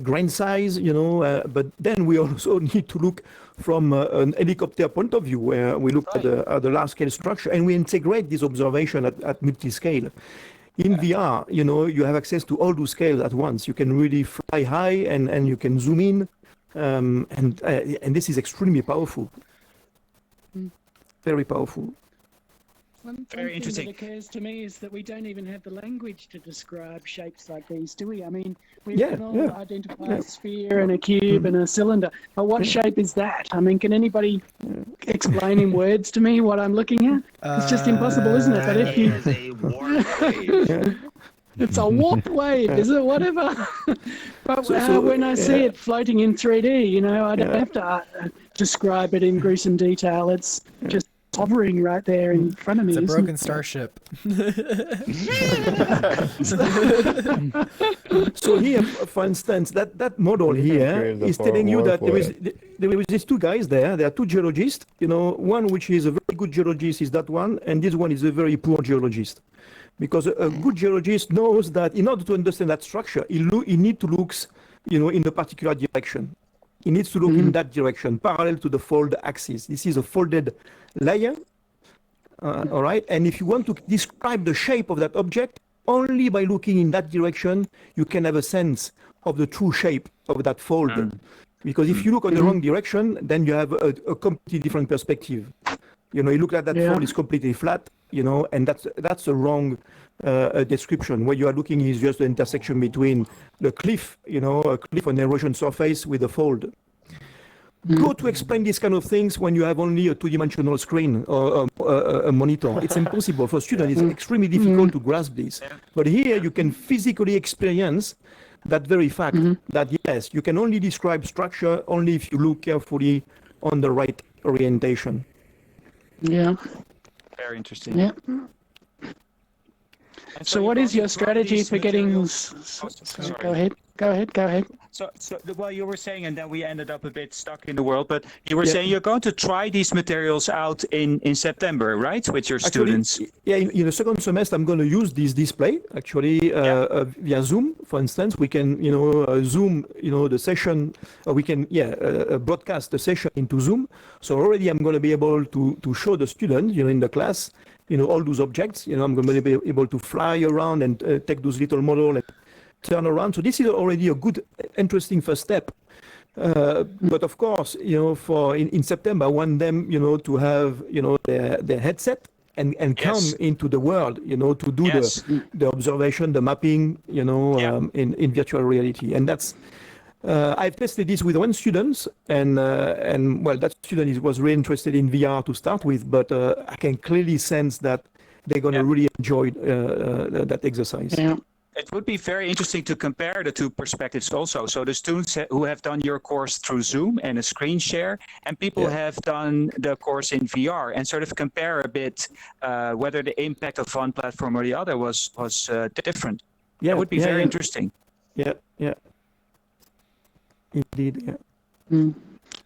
grain size, you know, but then we also need to look from an helicopter point of view, where we look at the large-scale structure, and we integrate this observation at multi-scale. In VR, you know, you have access to all those scales at once. You can really fly high, and you can zoom in, and this is extremely powerful. Very powerful. One Very thing interesting. that occurs to me is that we don't even have the language to describe shapes like these, do we? I mean, we can all identify a sphere and a cube and a cylinder, but what shape is that? I mean, can anybody explain in words to me what I'm looking at? It's just impossible, isn't it? But if you... It is a warp wave. It's a warp wave, is it? Whatever. But when I see it floating in 3D, you know, I don't have to describe it in gruesome detail. It's just hovering right there in front of me. It's a isn't broken it? starship. So here, for instance, that model here is telling you that there is these two guys there. There are two geologists. One which is a very good geologist is that one, and this one is a very poor geologist. Because a good geologist knows that in order to understand that structure, he needs to look, in a particular direction. He needs to look in that direction, parallel to the fold axis. This is a folded layer, all right? And if you want to describe the shape of that object, only by looking in that direction, you can have a sense of the true shape of that fold. Because if you look on the wrong direction, then you have a completely different perspective. You look at that fold is completely flat, and that's a wrong description. What you are looking is just the intersection between the cliff, a cliff on erosion surface with a fold. Go to explain these kind of things when you have only a two-dimensional screen or a monitor. It's impossible for students. It's extremely difficult to grasp this. But here you can physically experience that very fact that yes, you can only describe structure only if you look carefully on the right orientation. Yeah. Very interesting. Yeah. So what is your strategy for getting... Go ahead. So well, you were saying, and then we ended up a bit stuck in the world, but you were saying you're going to try these materials out in September, right, with your students? Yeah, in the second semester, I'm going to use this display, actually, via Zoom, for instance. We can, Zoom, the session, we can, broadcast the session into Zoom. So already I'm going to be able to show the students, in the class, all those objects. I'm going to be able to fly around and take those little models and turn around. So this is already a good, interesting first step. But of course, for in September, I want them, to have, their headset and come into the world, to do the observation, the mapping, in virtual reality. And that's, I've tested this with one student, and well, that student was really interested in VR to start with, but I can clearly sense that they're going to really enjoy that exercise. Yeah. It would be very interesting to compare the two perspectives also. So the students who have done your course through Zoom and a screen share, and people who have done the course in VR, and sort of compare a bit whether the impact of one platform or the other was different. Yeah, it would be very interesting. Yeah. Indeed, yeah.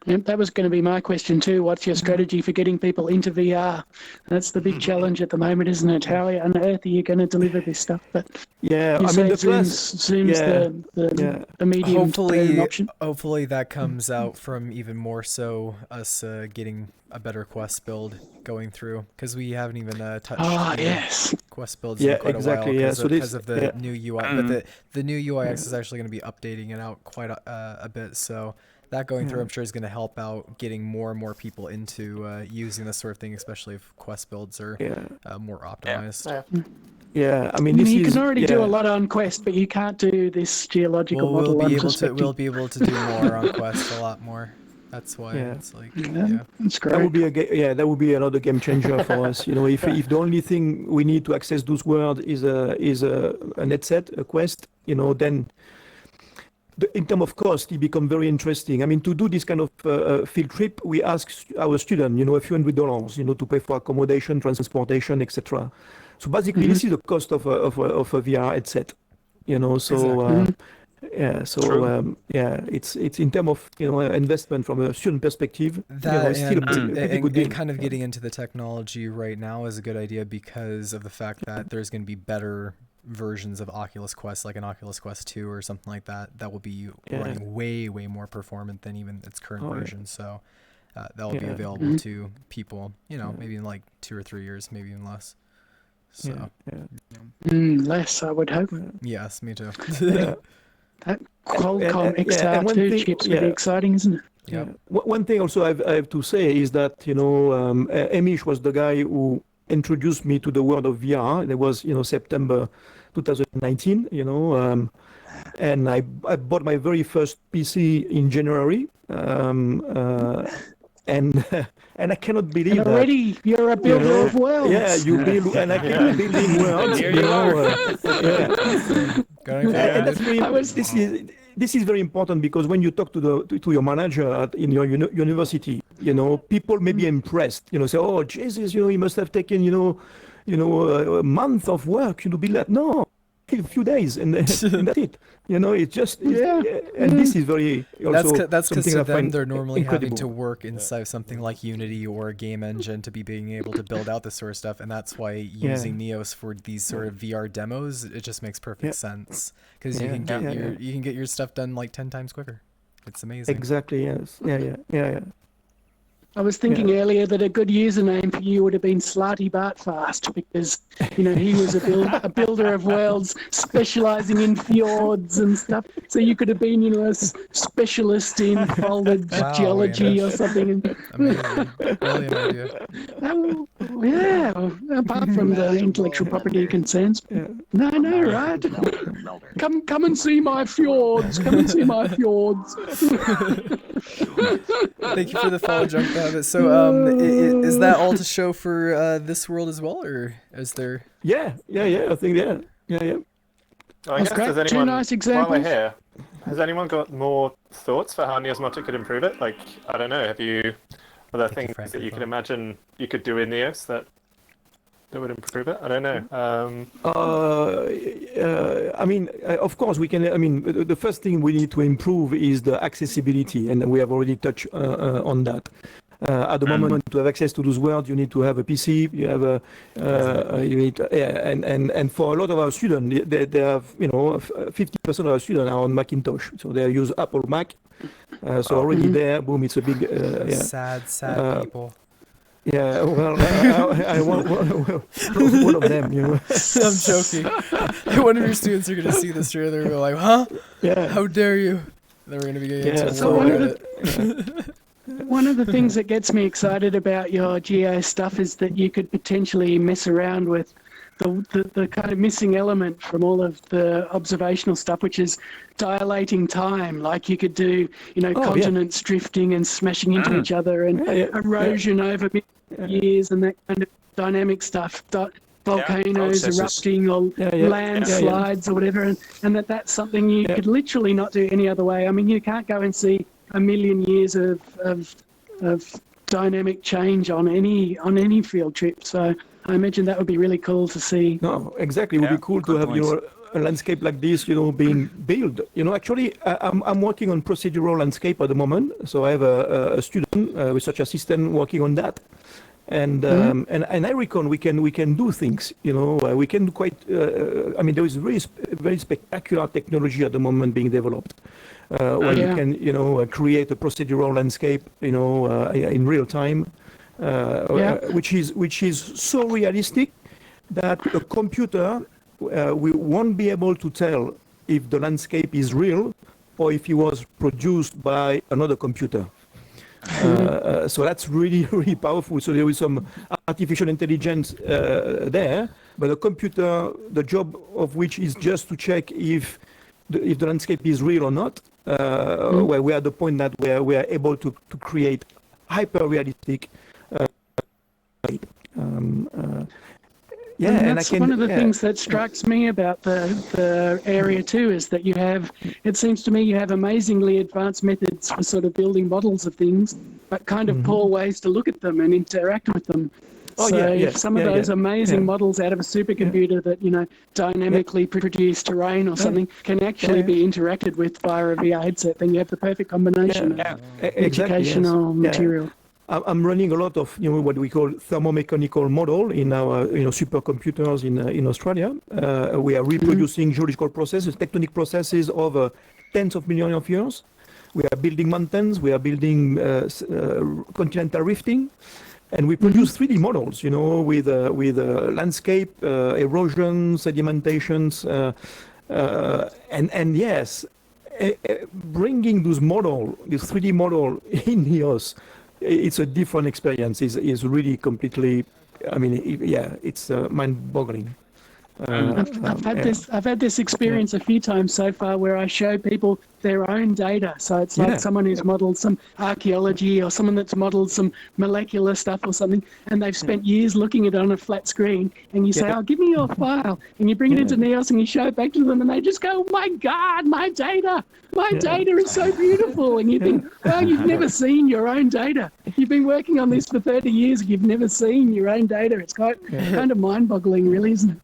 Yep, that was going to be my question too. What's your strategy for getting people into VR? That's the big challenge at the moment, isn't it? How on earth are you going to deliver this stuff? But Zoom's the medium option. Hopefully that comes out from even more so us getting a better Quest build going through, because we haven't even touched Quest builds in quite a while because of the new UI. But the new UIX is actually going to be updating it out quite a bit, so that going through, I'm sure, is going to help out getting more and more people into using this sort of thing, especially if Quest builds are more optimized. Yeah, I mean, you can already do a lot on Quest, but you can't do this geological model. We'll be able to do more on Quest, a lot more. That's why it's like, that's great. That would be another game changer for us. If the only thing we need to access those worlds is a headset, a Quest, then in terms of cost, it becomes very interesting. I mean, to do this kind of field trip, we ask our students, a few $100, to pay for accommodation, transportation, etc. So basically, this is the cost of a VR headset, So it's in terms of investment from a student perspective. And kind of getting into the technology right now is a good idea because of the fact that there's going to be better versions of Oculus Quest, like an Oculus Quest 2 or something like that, that will be running way more performant than even its current version. So that will be available to people, maybe in like 2 or 3 years, maybe even less. So less, I would hope. Yes, me too. That Qualcomm XR2 chips would be exciting, isn't it? Yeah. One thing also I have to say is that Amish was the guy who introduced me to the world of VR. It was September 2019. And I bought my very first PC in January. And I cannot believe and already that. You're a builder of worlds. Yeah, you build, and I keep building worlds. Here you are. And that's very, this is very important, because when you talk to your manager in your university, people may be impressed, say, oh, Jesus, he must have taken, a month of work to build that. No, a few days, and that's it. It's just, and this is very also that's because something to I them find they're normally having to incredible. work inside something like Unity or a game engine to be being able to build out this sort of stuff, and that's why using Neos for these sort of VR demos, it just makes perfect sense, because you can get your stuff done like 10 times quicker. It's amazing. Exactly. Yes. Yeah. I was thinking earlier that a good username for you would have been Slarty Bartfast, because he was a builder of worlds specializing in fjords and stuff. So you could have been a specialist in folded geology or something. Amazing. Brilliant idea. Apart from the intellectual property concerns. No, right? Come and see my fjords. Come and see my fjords. Thank you for the follow, Junk Rabbit. So, is that all to show for this world as well, or is there? Yeah. I think yeah. I guess great. Does anyone, Two nice examples. While we're here, has anyone got more thoughts for how Neosmotic could improve it? Like, I don't know, are there things that you can imagine you could do in Neos that would improve it? I don't know. Of course, we can. The first thing we need to improve is the accessibility, and we have already touched on that. At the moment, to have access to those words, you need to have a PC. You have and for a lot of our students, they have 50% of our students are on Macintosh, so they use Apple Mac. So already there, boom, it's a big sad people. Yeah, well, I want one of them, I'm joking. One of your students are going to see this trailer and they're like, huh? Yeah. How dare you? And then we're going to be getting into one of the things that gets me excited about your geo stuff is that you could potentially mess around with the kind of missing element from all of the observational stuff, which is dilating time. Like you could do, continents drifting and smashing into each other, and erosion over years, and that kind of dynamic stuff. Volcanoes erupting or landslides or whatever, and that's something you could literally not do any other way. I mean, you can't go and see a million years of dynamic change on any field trip. So I imagine that would be really cool to see. No, exactly. It would be cool to have a landscape like this, being built. Actually, I'm working on procedural landscape at the moment. So I have a student, research assistant, working on that. And I reckon we can do things. We can do quite. There is very spectacular technology at the moment being developed, where you can create a procedural landscape in real time, which is so realistic that a computer we won't be able to tell if the landscape is real or if it was produced by another computer. So that's really, really powerful. So there is some artificial intelligence there, but a computer, the job of which is just to check if the landscape is real or not, where we are at the point that where we are able to create hyper-realistic and that's one of the things that strikes me about the area too, is that it seems to me you have amazingly advanced methods for sort of building models of things, but kind of poor ways to look at them and interact with them. If some of those amazing models out of a supercomputer that dynamically produce terrain or something can actually be interacted with via a VR headset, then you have the perfect combination of educational material. I'm running a lot of what we call thermomechanical model in our supercomputers in Australia. We are reproducing geological processes, tectonic processes over tens of millions of years. We are building mountains. We are building continental rifting, and we produce 3D models. With landscape, erosion, sedimentations, and yes, bringing those this 3D model in Neos. It's a different experience. Is really completely. It's mind-boggling. I've had this experience a few times so far, where I show people their own data. So it's like someone who's modeled some archaeology or someone that's modeled some molecular stuff or something, and they've spent years looking at it on a flat screen, and you say, oh, give me your file, and you bring it into Neos and you show it back to them, and they just go, oh my God, my data is so beautiful. And you think, well, you've never seen your own data. You've been working on this for 30 years, you've never seen your own data. It's quite kind of mind-boggling, really, isn't it?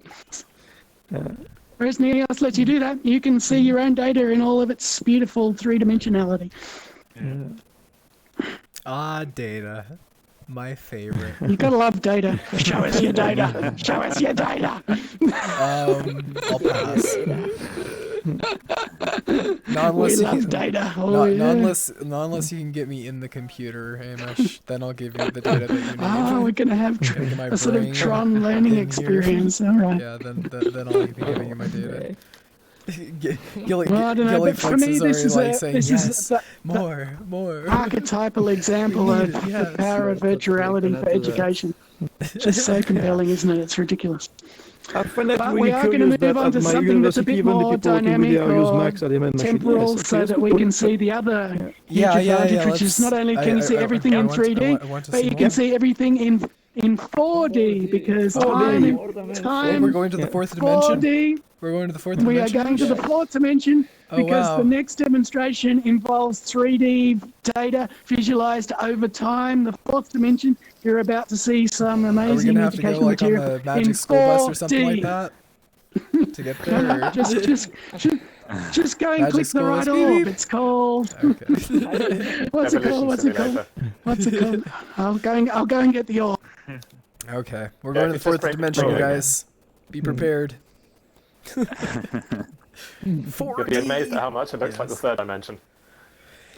Whereas Neos lets you do that. You can see your own data in all of its beautiful three-dimensionality. Data. My favorite. You gotta love data. Show us your data. Show us your data. I'll pass. We love data. Not unless you can get me in the computer, Hamish. Then I'll give you the data that you need. Oh, we're gonna have a sort of Tron learning experience. All right. Yeah, then I'll be giving you my data. Gilly for me, this is more. Archetypal example of the power of virtuality for education. Just so compelling, isn't it? It's ridiculous. I find that But really we are going to curious move that on to at my something that's a university, bit even the more people working with dynamic VR use or Max at the MN machine. temporal, Yes, so okay, that we can see the other huge advantage, which is not only can you see everything in 3D, but you can see everything in 4D, because time. We're going to the fourth dimension. 4D. We're going to the fourth dimension. We are going to the fourth dimension because the next demonstration involves 3D data visualized over time. The fourth dimension, you're about to see some amazing educational material on the magic in school 4D. bus or something like that to get there. Just go and Magic click the school right bus, beep, orb. beep. It's called. What's it called? I'll go and get the orb. Okay, we're going to the fourth dimension, you guys. Be prepared. 4D. You'll be amazed at how much it looks like the third dimension.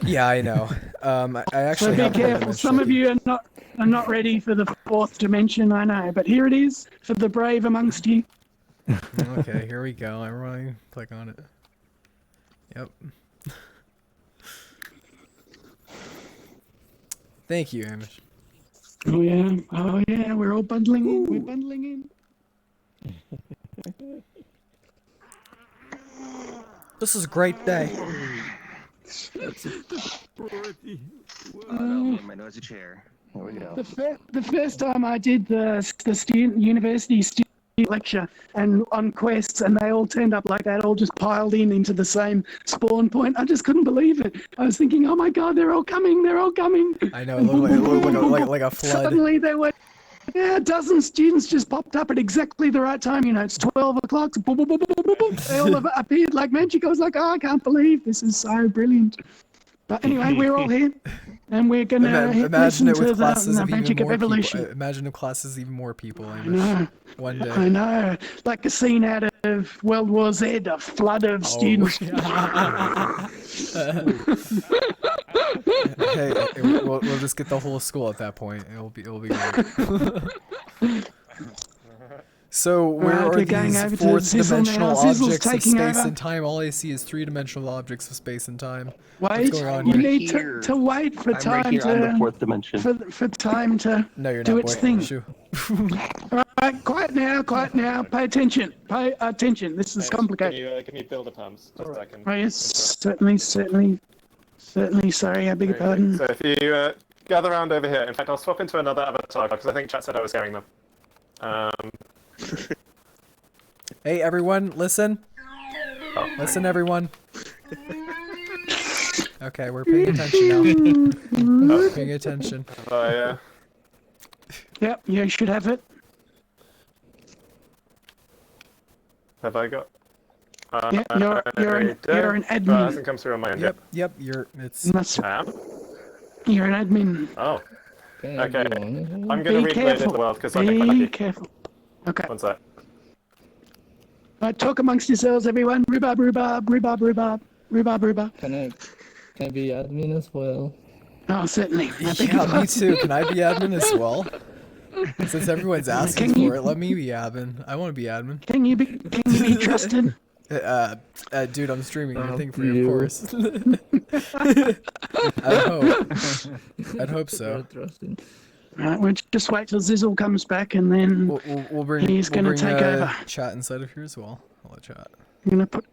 Yeah, I know. I actually So have be careful. Some of you are not ready for the fourth dimension. I know, but here it is for the brave amongst you. Okay, here we go. Everybody, click on it. Yep. Thank you, Hamish. Oh yeah. We're all bundling in. We're bundling in. This is a great day. My noisy chair. Here we go. The first time I did the university student lecture and on quests, and they all turned up like that, all just piled into the same spawn point. I just couldn't believe it. I was thinking, oh my God, they're all coming. I know, it looked like a flood. Suddenly there were a dozen students just popped up at exactly the right time. It's 12 o'clock. Boom, boom, boom, boom, boom, boom. They all appeared like magic. I was like, oh, I can't believe this is so brilliant. But anyway, we're all here, and we're going to listen to the magic of evolution. Imagine if classes even more people. I know. One day. I know. Like a scene out of World War Z, a flood of students. Hey, we'll just get the whole school at that point. It'll be great. So where are these fourth dimensional objects of space and time? All I see is three-dimensional objects of space and time. Wait, you need to wait for time right here on the fourth dimension. For time to do its thing. All right, quiet now. Pay attention. This is complicated. Can you build a pumps? Just so I can. Oh, yes, certainly. Sorry, I beg your pardon. So if you gather around over here, in fact, I'll swap into another avatar because I think chat said I was hearing them. Hey everyone, listen. Listen everyone. Okay, we're paying attention now. Paying attention. Oh yeah. Yep, you should have it. Have I got? Yeah, you're an admin. It hasn't come through on my end yet. Yep, You're an admin. Oh. Okay. I'm going to Be read careful. the world because I think I'm lucky. Be careful. Okay. One sec. Talk amongst yourselves, everyone. Rhubarb. Can I be admin as well? Oh, certainly. Yeah, me too. Can I be admin as well? Since everyone's asking for it, let me be admin. I want to be admin. Can you be trusted? Dude, I'm streaming your thing for you, of course. I'd hope so. Right, we'll just wait till Zizzle comes back, and then he's going to take over. Chat inside of here as well. I'll let chat. I'm going to put...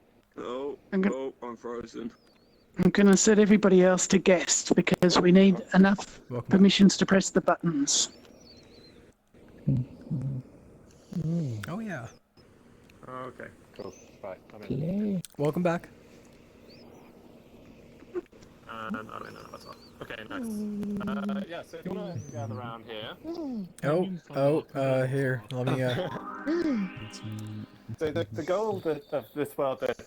I'm frozen. I'm going to set everybody else to guest because we need enough permissions to press the buttons. Oh yeah. Okay, cool. Right, I'm in. Welcome back. And I'm in and that's off. Okay, nice. Yeah, so if you want to gather around here. Here. Let me. So the goal of this world that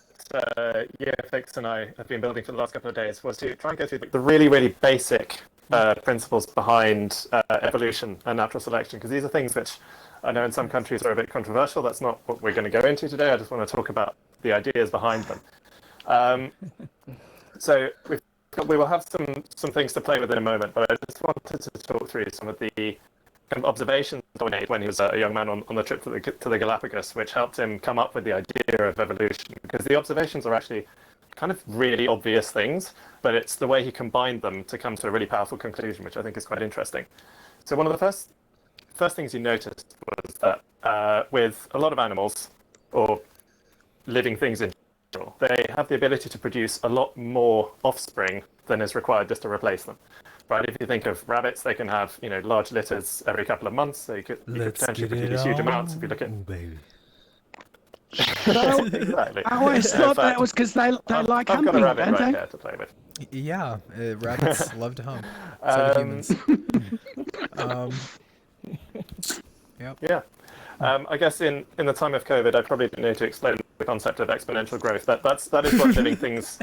Fix and I have been building for the last couple of days was to try and go through the really, really basic principles behind evolution and natural selection, because these are things which I know in some countries are a bit controversial. That's not what we're going to go into today. I just want to talk about the ideas behind them. So we will have some things to play with in a moment, but I just wanted to talk through some of the kind of observations he made when he was a young man on the trip to the Galapagos, which helped him come up with the idea of evolution. Because the observations are actually kind of really obvious things, but it's the way he combined them to come to a really powerful conclusion, which I think is quite interesting. So one of the first things he noticed was that with a lot of animals, or living things in general, they have the ability to produce a lot more offspring than is required just to replace them. Right, if you think of rabbits, they can have large litters every couple of months. So you could potentially produce huge amounts if you look at. Baby. Exactly. I always thought that was because they like I've humping, got a rabbit don't right they? here to play with. Yeah, rabbits love to hump. So do humans. Yep. Yeah. I guess in the time of COVID, I probably didn't need to explain the concept of exponential growth. That is what living things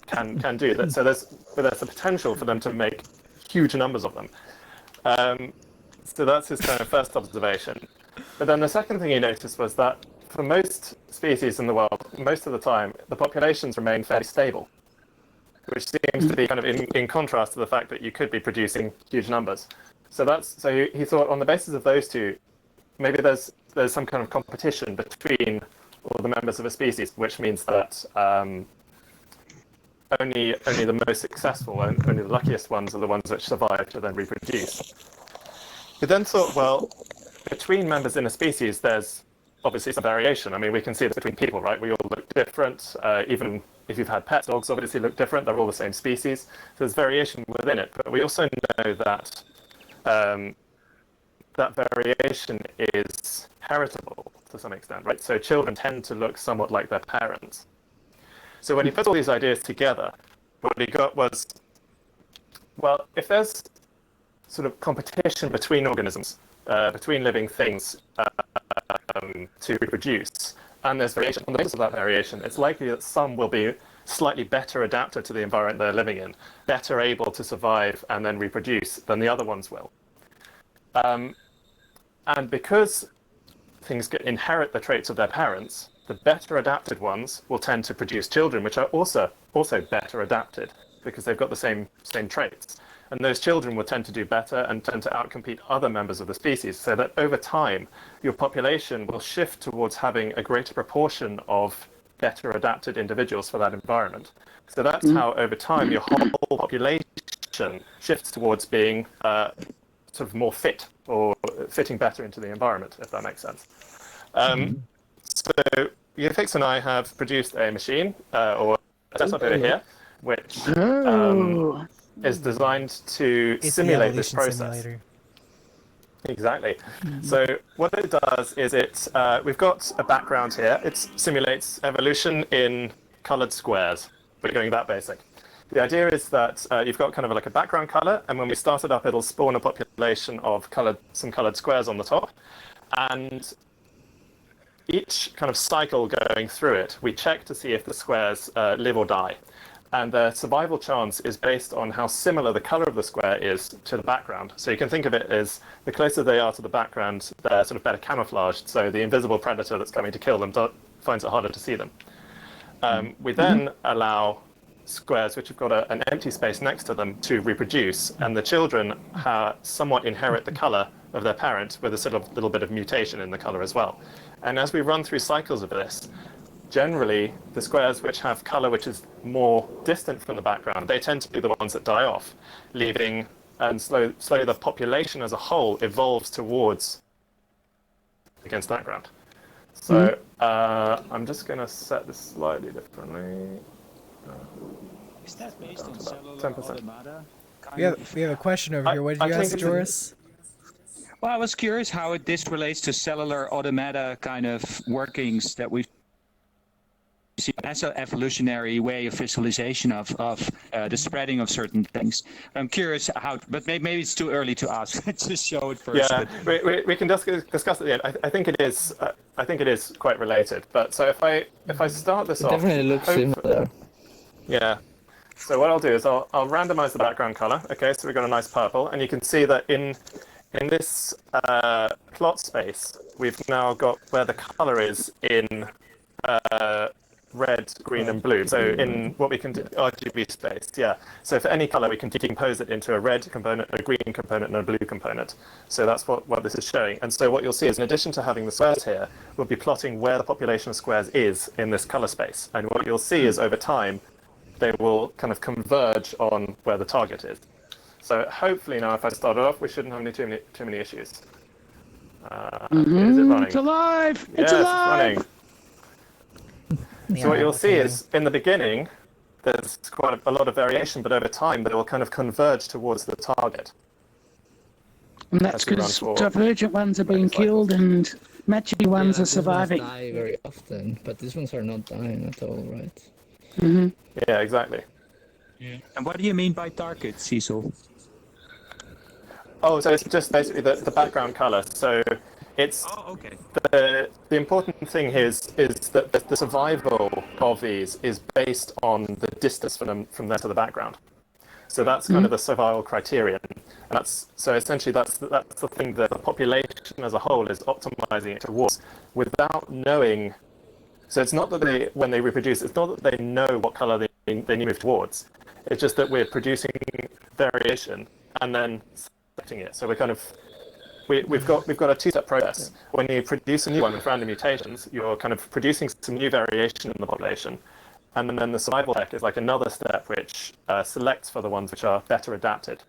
can do. So there's the potential for them to make huge numbers of them. So that's his kind of first observation. But then the second thing he noticed was that for most species in the world, most of the time, the populations remain fairly stable, which seems to be kind of in contrast to the fact that you could be producing huge numbers. So he thought on the basis of those two, maybe there's some kind of competition between all the members of a species, which means that only the most successful and only the luckiest ones are the ones which survive to then reproduce. He then thought, well, between members in a species, there's obviously some variation. I mean, we can see this between people, right? We all look different. Even if you've had pets, dogs obviously look different. They're all the same species. So there's variation within it. But we also know that that variation is heritable to some extent, right? So children tend to look somewhat like their parents. So when he put all these ideas together, what he got was, well, if there's sort of competition between organisms, between living things to reproduce, and there's variation, on the basis of that variation, it's likely that some will be slightly better adapted to the environment they're living in, better able to survive and then reproduce than the other ones will. And because things inherit the traits of their parents, the better adapted ones will tend to produce children which are also better adapted because they've got the same traits. And those children will tend to do better and tend to outcompete other members of the species, so that over time, your population will shift towards having a greater proportion of better adapted individuals for that environment. So that's how over time your whole population shifts towards being sort of more fit or fitting better into the environment, if that makes sense. So Fix and I have produced a machine, or a setup over here, which is designed to simulate this process. Simulator. Exactly. So what it does is we've got a background here. It simulates evolution in colored squares. We're going that basic. The idea is that you've got kind of like a background color, and when we start it up, it'll spawn a population of some colored squares on the top. And each kind of cycle going through it, we check to see if the squares live or die. And the survival chance is based on how similar the color of the square is to the background. So you can think of it as the closer they are to the background, they're sort of better camouflaged. So the invisible predator that's coming to kill them finds it harder to see them. We then allow squares which have got an empty space next to them to reproduce, and the children somewhat inherit the color of their parent with a sort of little bit of mutation in the color as well. And as we run through cycles of this, generally the squares which have color which is more distant from the background, they tend to be the ones that die off, leaving, and slowly the population as a whole evolves towards against background. So I'm just going to set this slightly differently. Is that based on cellular 10%. automata? We have a question over here. What did you ask, Joris? Well, I was curious how this relates to cellular automata kind of workings that we've seen as an evolutionary way of visualization of the spreading of certain things. I'm curious how, but maybe it's too early to ask. Just show it first. Yeah, we can discuss at the end. I think it is. I think it is quite related. But so if I start this off, definitely looks similar. Yeah. So what I'll do is I'll randomize the background color. Okay, so we've got a nice purple, and you can see that in this plot space, we've now got where the color is in red, green, and blue. So in what we can do, RGB space, yeah. So for any color, we can decompose it into a red component, a green component, and a blue component. So that's what this is showing. And so what you'll see is, in addition to having the squares here, we'll be plotting where the population of squares is in this color space. And what you'll see is, over time, they will kind of converge on where the target is. So hopefully now, if I start off, we shouldn't have too many issues. Is it running? It's alive! Yes, it's alive! It's running. So what you'll see is, in the beginning, there's quite a lot of variation, but over time, they will kind of converge towards the target. And that's because divergent ones are being killed and matchy ones are surviving. Ones die very often, but these ones are not dying at all, right? Mm-hmm. Yeah, exactly. Yeah. And what do you mean by target, Cecil? Oh, so it's just basically the background color. So it's the important thing here is that the survival of these is based on the distance from there to the background. So that's kind of the survival criterion. And so essentially that's the thing that the population as a whole is optimizing it towards, without knowing. So it's not that when they reproduce, it's not that they know what color they need to move towards. It's just that we're producing variation and then selecting it. So we're kind of we've got a two-step process. When you produce a new one with random mutations, you're kind of producing some new variation in the population, and then the survival check is like another step which selects for the ones which are better adapted.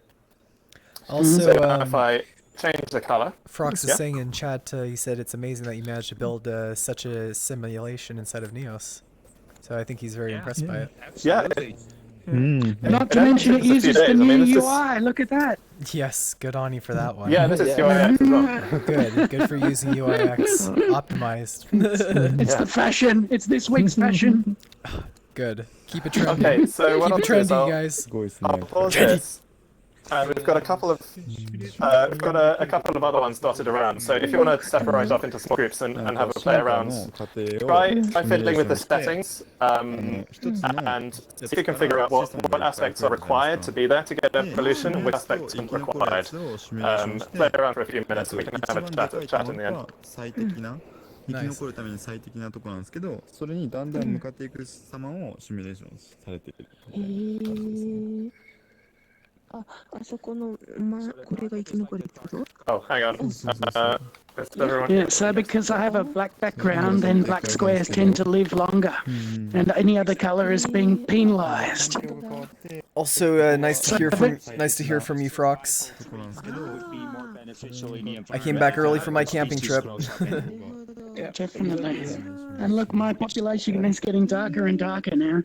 Also, so if I change the color, Frox is saying in chat, he said it's amazing that you managed to build such a simulation inside of Neos. So I think he's very impressed by it. Absolutely. Not to mention it uses the new UI. Look at that. Yes, good on you for that one. Yeah, this is UIX as well. Good for using UIX optimized. It's the fashion. It's this week's fashion. Good. Keep it trendy. Okay, so what keep it trendy, guys. I'll pause this. We've got a couple of other ones dotted around. So if you want to separate off into small groups and have a play around, try fiddling with the settings and see if you can figure out what aspects are required to be there to get evolution and which aspects aren't required. Play around for a few minutes and we can have a chat in the end. 生き残るために最適なところなんですけど、それにだんだん向かっていく様をシミュレーションされている。あそこのこれが生き残るってこと？ Oh, hang on. Yeah, so because I have a black background, then black squares tend to live longer, and any other color is being penalized. Also, nice to hear from you, Frox. I came back early from my camping trip. Yeah, definitely. And look, my population is getting darker and darker now.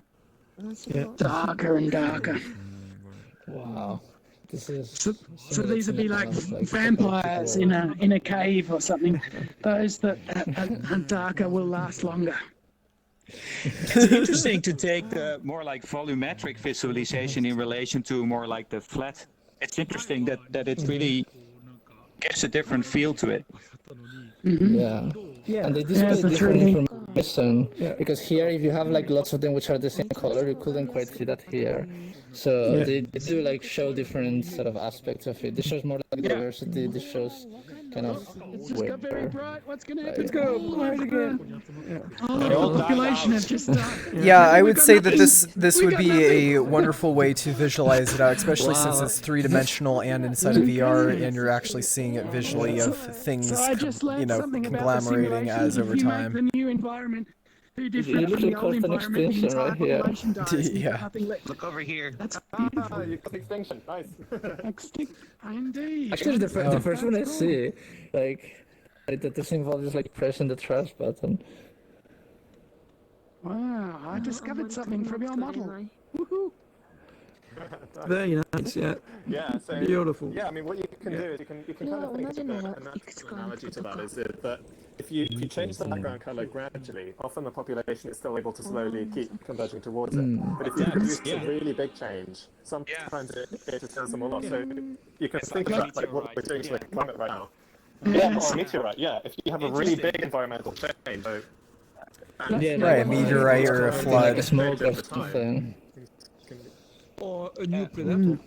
Darker and darker. Wow. This is so these would be like vampires in a cave or something. Those that are darker will last longer. It's interesting to take the more like volumetric visualization in relation to more like the flat. It's interesting that it really gives a different feel to it. Yeah, and they display different information, because here if you have like lots of them which are the same color, you couldn't quite see that here. So they do like show different sort of aspects of it. This shows more like diversity, this shows kind of It's just got very bright. What's going to happen? Let's go, bright again. Oh, the population has just started. Yeah, I would say that this would be a wonderful way to visualize it out, especially since it's three-dimensional and inside of VR, and you're actually seeing it visually of things, conglomerating as over time. The new environment. Too different from the old environment. The entire population dies. Yeah. Look over here. That's you got extinction. Nice. Indeed. Actually, the first one I see, like, that this involves like pressing the trash button. Wow, I discovered something from your model. Woohoo. Very nice, yeah. Yeah, so Beautiful. Yeah, I mean, what you can do is you can kind of think of an analogy to that is that if you change the background color gradually, often the population is still able to slowly keep converging towards it. But if you produce a really big change, sometimes it turns them all off. So you can think about like what we're doing to the climate right now. Yeah, or a meteorite. Yeah, if you have a really big environmental change, so right, a meteorite or a flood. Smoke or something. Or a new predator.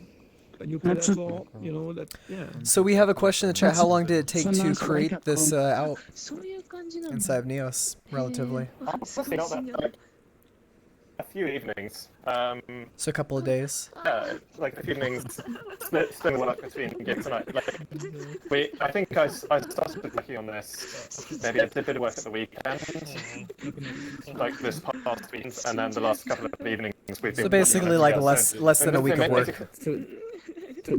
A new predator, you know, that, yeah. So we have a question in the chat. How long did it take to create this out inside of Neos, relatively? Honestly, not that, like, a few evenings. So a couple of days. Yeah, like a few evenings. Split work between gigs and I think I started working on this. Maybe I did a bit of work at the weekend, like this past week, and then the last couple of evenings we've been. So basically, like less than a week of work.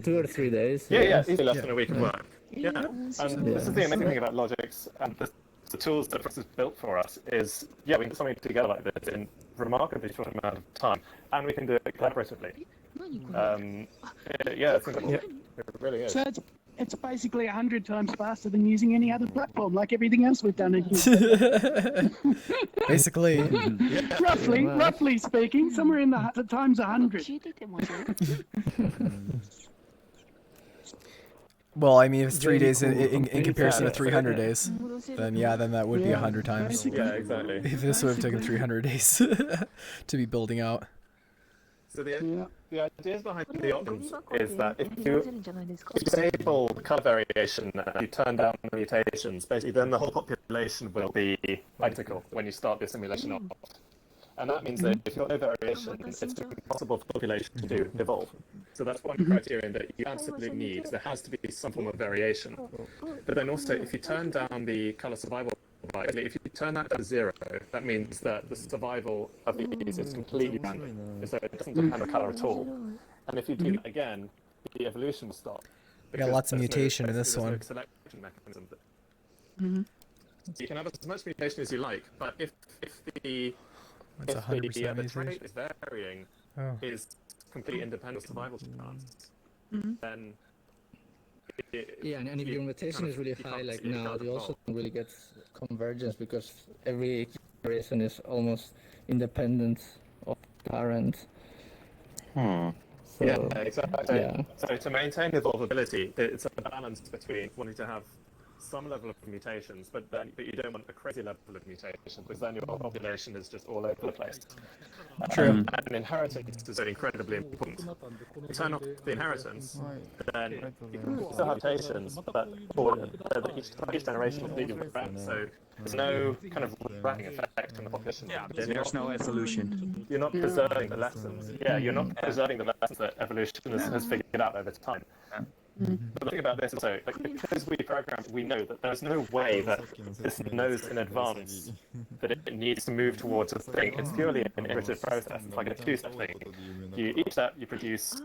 2 or 3 days. Yeah, easily less than a week of work. Yeah, and this is the amazing thing about Logix and the tools that Fritz has built for us is, we can put something together like this in remarkably short amount of time, and we can do it collaboratively. It really is. So it's basically 100 times faster than using any other platform, like everything else we've done in here. Basically. Roughly speaking, somewhere in the times 100. Well, I mean, if it's 3 days in comparison to 300 days, then that would be 100 times. Yeah, exactly. If this would have taken 300 days to be building out. So the ideas behind the options is that if you disable the color variation and you turn down the mutations, basically then the whole population will be identical when you start the simulation off. And that means that if you've got no variation, it's impossible for the population to evolve. So that's one criterion that you absolutely need. There has to be some form of variation. But then also, if you turn down the color survival, if you turn that down to 0, that means that the survival of these is completely random. So it doesn't depend on color at all. And if you do that again, the evolution will stop. We got lots of mutation in this one. No selection mechanism. So you can have as much mutation as you like, but if the trait is varying, is complete independent survival chance, then and if your mutation is really high, like now, you also don't really get convergence because every generation is almost independent of parent. So, exactly. So to maintain evolvability, it's a balance between wanting to have some level of mutations, but you don't want a crazy level of mutation because then your population is just all over the place. True. And inheritance is incredibly important. If you turn off the inheritance, then you can still have mutations, but each generation will leave you around. So there's no kind of running effect on the population. Yeah, there's no evolution. You're not preserving the lessons. Yeah, you're not preserving the lessons that evolution has figured out over time. But the thing about this is, because we programmed, we know that there's no way that this knows in advance that it needs to move towards a thing. It's purely an iterative process. It's like a two-step thing. Each step, you produce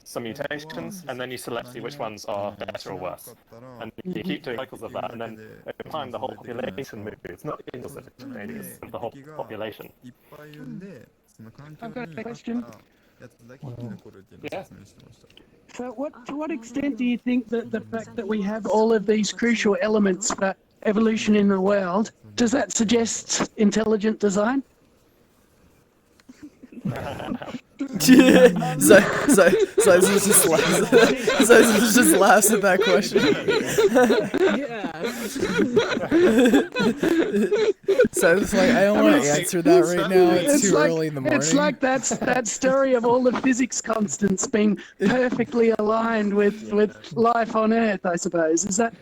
some mutations, and then you select which ones are better or worse. And you keep doing cycles of that, and then over time, the whole population moves. It's not individual changes, it's the whole population. I've got a question. So to what extent do you think that the fact that we have all of these crucial elements for evolution in the world, does that suggest intelligent design? So just laughs at that question. So it's like, I don't want to answer that right now. It's too early in the morning. It's like that story of all the physics constants being perfectly aligned with life on Earth, I suppose. Is that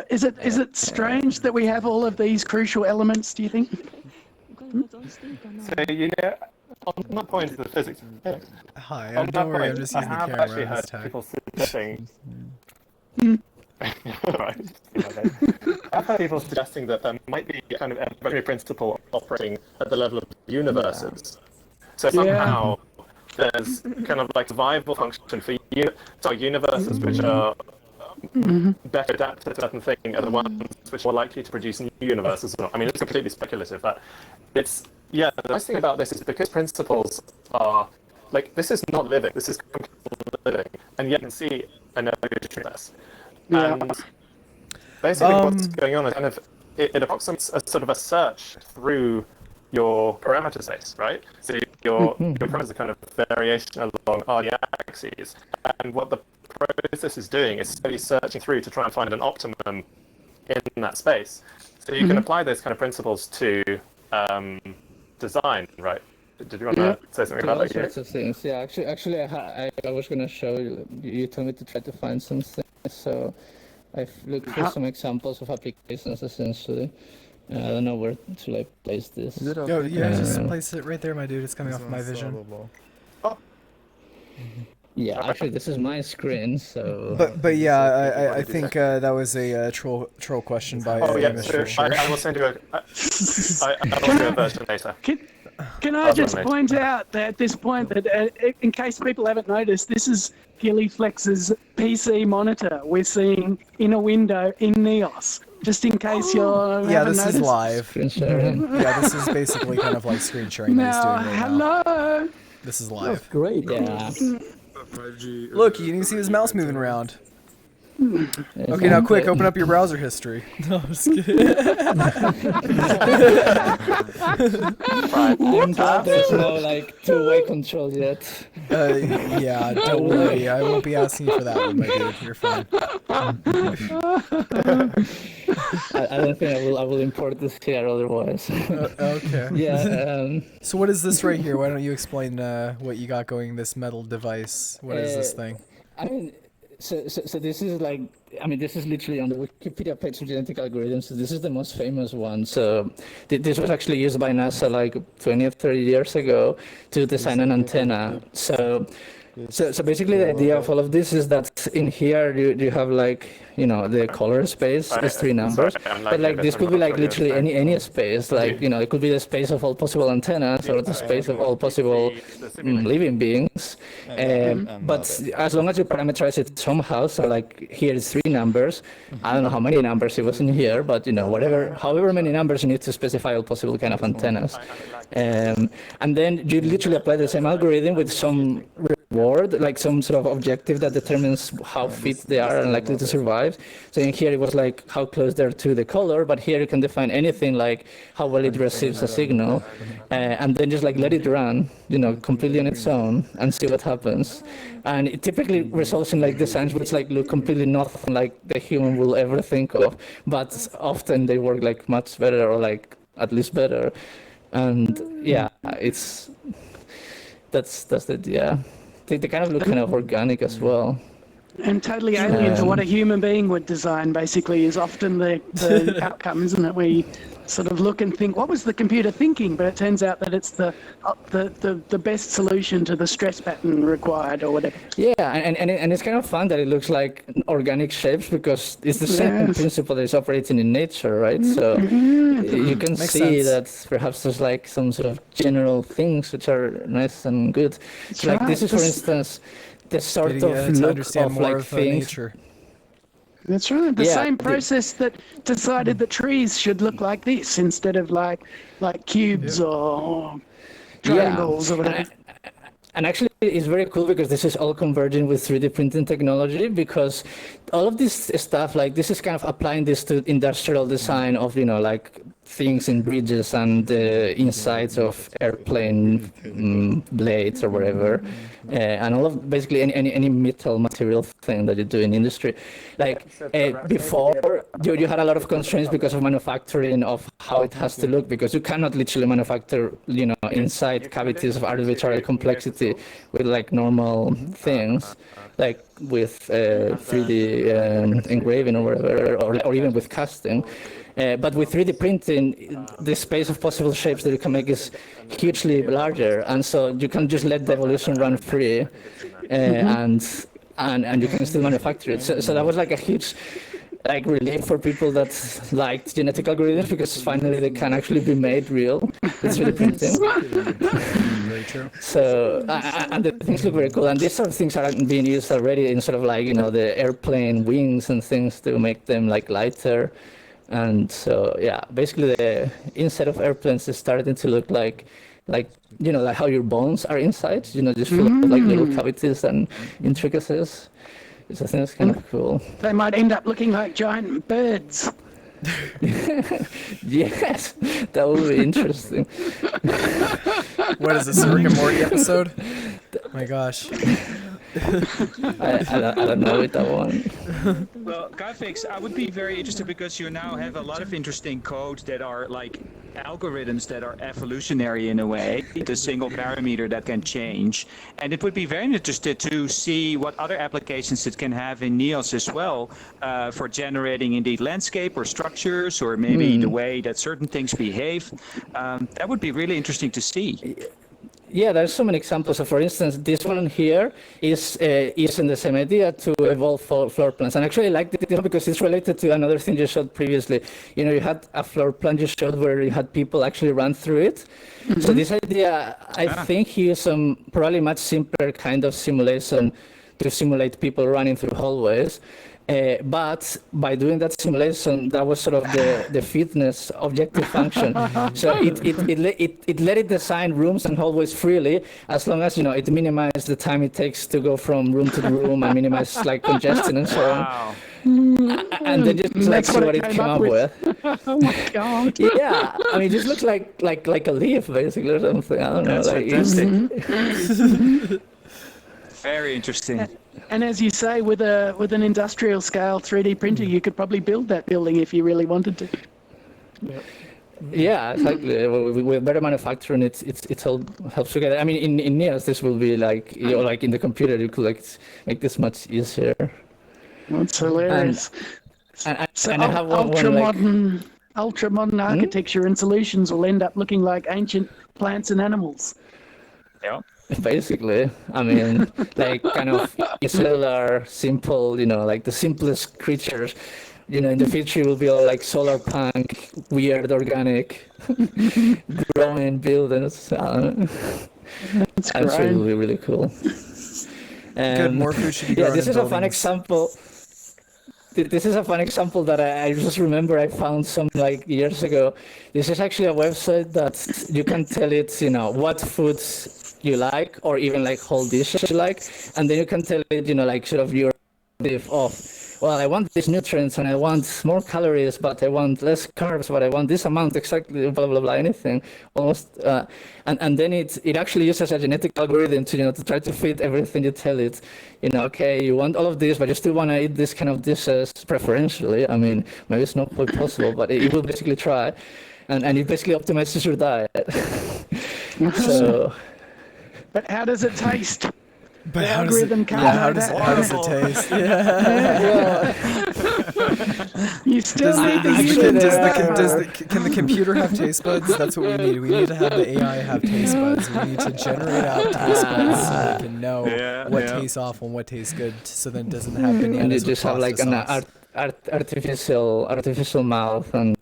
is it strange that we have all of these crucial elements, do you think? So, on that point of the physics. Hi, don't worry, I'm just using the camera. I have actually heard people suggesting. I've heard people suggesting that there might be a kind of evolutionary principle operating at the level of universes. So somehow there's kind of like survival function for universes which are better adapted to certain things are the ones which are more likely to produce new universes. I mean, it's completely speculative, but it's. Yeah, the nice thing about this is because principles are like this is not living. This is living, and yet you can see an illusion of this. Yeah. And basically, what's going on is kind of it approximates a sort of a search through your parameter space, right? So your parameters are kind of variation along RD axes, and what the process is doing is slowly searching through to try and find an optimum in that space. So you can apply those kind of principles to design, right? Did you want to say something about that? All sorts of things. Yeah, actually, I was going to show you. You told me to try to find some things, so I've looked for some examples of applications, essentially. I don't know where to like place this. Yo, yeah, just place it right there, my dude. It's coming off my vision. Yeah, actually, this is my screen, so. But yeah, I think that was a troll question by. Oh yeah, Mr. so I will send you a version later. Can I just point out that at this point that in case people haven't noticed, this is Heliflex's PC monitor we're seeing in a window in Neos. Just in case you're this noticed. is live. Yeah, this is basically kind of like screen sharing that he's doing right now. This is live. That's great. Yeah. Look, you can see his mouse moving around. Okay, now quick, open up your browser history. No, I'm just kidding. I'm glad there's no like two-way control yet. Yeah, don't worry. I won't be asking you for that one, my dude. You're fine. I don't think I will import this here otherwise. Okay. Yeah. So what is this right here? Why don't you explain what you got going? This metal device. What is this thing? I mean, so this is like, I mean, this is literally on the Wikipedia page of genetic algorithms. So this is the most famous one. So this was actually used by NASA like 20 or 30 years ago to design an antenna. So basically the idea of all of this is that in here you have like, you know, the color space is 3 numbers, but like this could be like literally any space, like, you know, it could be the space of all possible antennas or the space of all possible living beings. But as long as you parameterize it somehow, so like here is 3 numbers. I don't know how many numbers it was in here, but you know, however many numbers you need to specify all possible kind of antennas. And then you literally apply the same algorithm with some reward, like some sort of objective that determines how fit they are and likely to survive. So in here it was like how close they're to the color, but here you can define anything like how well it receives a signal, and then just like let it run, you know, completely on its own and see what happens. And it typically results in like designs which like look completely nothing like the human will ever think of, but often they work like much better or like at least better. And yeah, that's the yeah. They kind of look kind of organic as well. And totally alien to what a human being would design, basically, is often the outcome, isn't it? We sort of look and think, what was the computer thinking? But it turns out that it's the best solution to the stress pattern required or whatever. Yeah, and it's kind of fun that it looks like organic shapes because it's the same principle that is operating in nature, right? So you can see that perhaps there's like some sort of general things which are nice and good. So like this is, for instance, the sort of look of like things. Nature. That's right. The same process that decided that trees should look like this instead of like cubes or triangles or whatever. And actually, it's very cool because this is all converging with 3D printing technology, because all of this stuff, like this is kind of applying this to industrial design of, you know, like things in bridges and the insides of airplane blades or whatever, and all of basically any metal material thing that you do in industry. Like before, you had a lot of constraints because of manufacturing of how it has to look, because you cannot literally manufacture, you know, inside cavities of arbitrary complexity with like normal things, like with 3D engraving or whatever, or even with casting. But with 3D printing, the space of possible shapes that you can make is hugely larger, and so you can just let the evolution run free, and you can still manufacture it. So that was like a huge like relief for people that liked genetic algorithms, because finally they can actually be made real with 3D printing. Very true. So and the things look very cool, and these sort of things are being used already in sort of like, you know, the airplane wings and things to make them like lighter. And so, yeah, basically the inside of airplanes is starting to look like like like how your bones are inside, just full of like little cavities and intricacies. Which I think is kind of cool. They might end up looking like giant birds. Yes, that would be interesting. What is this, a Rick and Morty episode? Oh my gosh. I don't know with that one. Well, graphics, I would be very interested because you now have a lot of interesting codes that are like algorithms that are evolutionary in a way, the single parameter that can change. And it would be very interested to see what other applications it can have in NEOS as well, for generating indeed landscape or structures or maybe the way that certain things behave. That would be really interesting to see. Yeah, there's so many examples. So, for instance, this one here is in the same idea to evolve floor plans. And actually, I like this because it's related to another thing you showed previously. You had a floor plan you showed where you had people actually run through it. So this idea, I think, he used some probably much simpler kind of simulation to simulate people running through hallways. But by doing that simulation, that was sort of the fitness objective function. So it let it design rooms and hallways freely, as long as it minimized the time it takes to go from room to room and minimize like congestion and so on. And then just like see what it came up with. Oh my god! Yeah, I mean, it just looks like a leaf basically or something. I don't know. That's fantastic. Very interesting. And as you say, with an industrial scale 3D printer, you could probably build that building if you really wanted to. Yeah, exactly. With better manufacturing, it all helps together. I mean, in NEOS, this will be like like in the computer, you could like make this much easier. That's hilarious. And So I have one ultra modern architecture and solutions will end up looking like ancient plants and animals. Yeah. Basically, I mean, like kind of cellular, simple, like the simplest creatures. In the future will be all like solar punk, weird, organic, growing buildings. That's I'm sure great. it will be really cool. Good, more food should be Yeah, grown this in is a fun buildings. example. This is a fun example that I just remember I found some like years ago. This is actually a website that you can tell it, what foods you like, or even like whole dishes you like, and then you can tell it, like sort of your well, I want these nutrients and I want more calories, but I want less carbs, but I want this amount exactly, blah blah blah, anything almost, and then it actually uses a genetic algorithm to try to fit everything you tell it. Okay, you want all of this, but you still want to eat this kind of dishes preferentially. I mean, maybe it's not quite possible, but it will basically try, and it basically optimizes your diet. So. But how does it taste? But the how does it, algorithm can't yeah, know how does that. how does it taste? Yeah. You still need Can the computer have taste buds? That's what we need. We need to have the AI have taste buds. We need to generate out taste buds so they can know what tastes awful and what tastes good, so then it doesn't have bananas. And you just have like an artificial mouth and.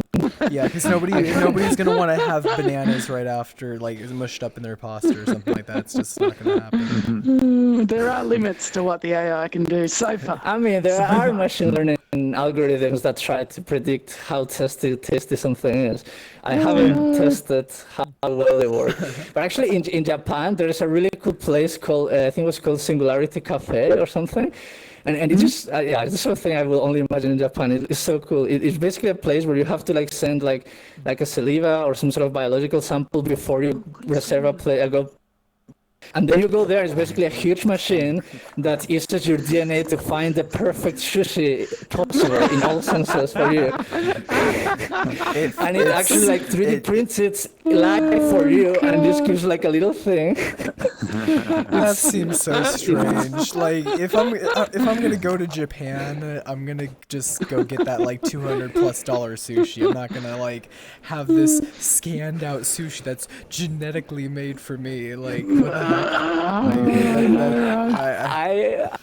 Yeah, because nobody's gonna want to have bananas right after, like mushed up in their pasta or something like that. It's just not gonna happen. There are limits to what the AI can do so far. I mean, there are machine learning algorithms that try to predict how tasty something is. I haven't tested how well they work. But actually, in Japan, there is a really cool place called I think it was called Singularity Cafe or something. And it just, it's the sort of thing I will only imagine in Japan. It's so cool. It's basically a place where you have to like send like a saliva or some sort of biological sample before you reserve a place. And then you go there, it's basically a huge machine that uses your DNA to find the perfect sushi possible in all senses for you. And it actually like 3D prints it live for you and just gives like a little thing. That seems so strange. Like if I'm gonna go to Japan, I'm gonna just go get that like $200+ sushi. I'm not gonna like have this scanned out sushi that's genetically made for me. Like what the heck?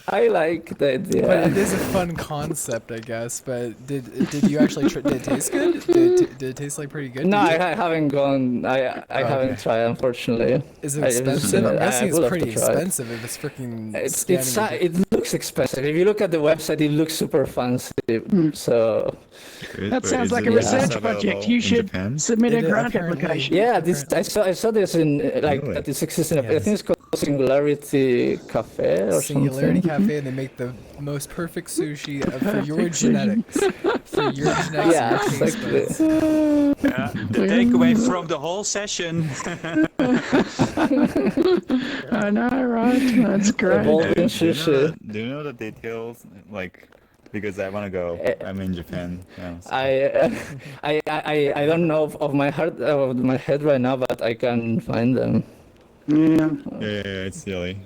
I I like the idea. But it is a fun concept, I guess. But did you actually did it taste good? Did it taste like pretty good? No, I haven't gone. I haven't tried, unfortunately. Is it expensive? I'm guessing it's pretty to try it. expensive if it's freaking. It looks expensive. If you look at the website, it looks super fancy. So that sounds like a research project. You should submit a grant application. Yeah, I saw this in that this exists in I think it's called Singularity Cafe or Singularity something. Cafe, and they make the most perfect sushi for your genetics. For your genetics. Yeah, and your taste buds. The takeaway from the whole session. I know, right? That's great. Do you know the details? Like, because I want to go. I'm in Japan. Yeah, so. I don't know of my head right now, but I can find them. Yeah. Yeah, it's silly.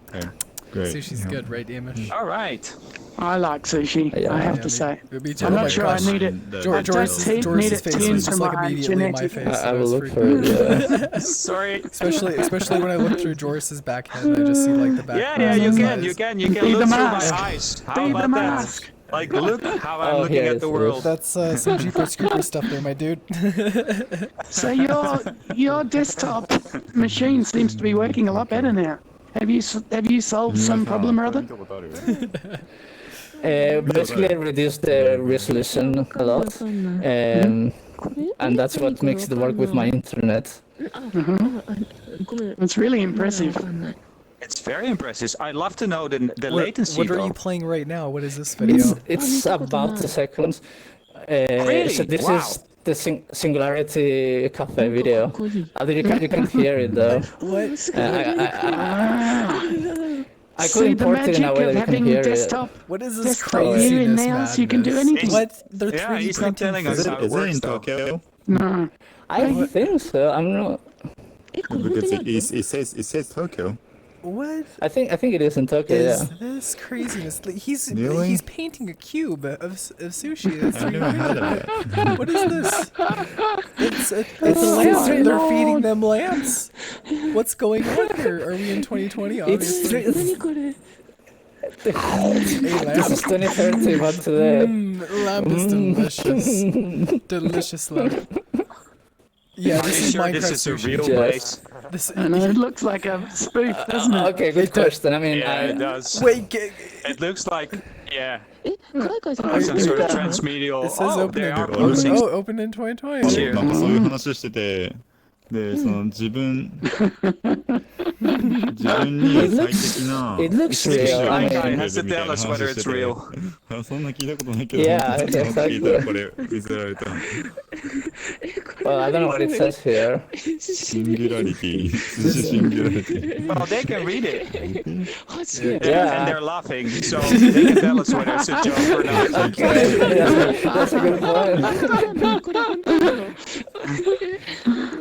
Okay, great. Sushi's good, right, Amish? All right. I like sushi, I have to say. I'm not sure I need it. George's face was just like immediately in my face. I will look for it. Sorry. Especially when I look through Joris's back head and I just see like the back. Yeah, you can look through my eyes. How Be about the mask. that? Like, look how I'm looking at the world. That's some Jeepers Creepers stuff there, my dude. So your desktop machine seems to be working a lot better now. Have you solved some problem or other? Basically, I reduced the resolution a lot, and that's what makes it work with my internet. It's really impressive. It's very impressive. I'd love to know the latency. What are you playing right now? What is this video? It's about 2 seconds. Really? So this Wow. is the Singularity Cafe video. You can't hear it though. What? I could import it in a way that you can hear desktop, it. What is this desktop craziness, view in now, so you can do anything. What? They're Yeah, 3D he's not printing telling us how it Is it works, in though. Tokyo? No. I think so. I'm not. Because it says Tokyo. What? I think it is in Tokyo. Is Yeah. this craziness? He's Really? he's painting a cube of sushi. That's I've never heard of it. What is this? It's lamps. They're feeding them lamps. What's going on here? Are we in 2020? Obviously. This is 2030, but today. Lamp is delicious. Delicious lamp. Yeah, this is Sure, Minecraft this is a sushi. real Yes. place. And it looks like a spoof, doesn't it? Okay, good question. I mean, Yeah, it does. Wait, It looks like, yeah, 海外さん like some sort of transmedial. it says Oh, open they in are producing. open in 2020. Cheers. なんかそういう話してて、で、その自分に最適な it looks real. I Guy mean, has to tell us whether it's real. そんな聞いたことないけど、 Yeah, 聞いたらこれ見せられた。 well, I don't know what it says here. シンギュラリティ。寿司シンギュラリティ。 Well, they can read it. Yeah. And they're laughing, so they can tell us whether it's a joke or not. Okay, that's a good point.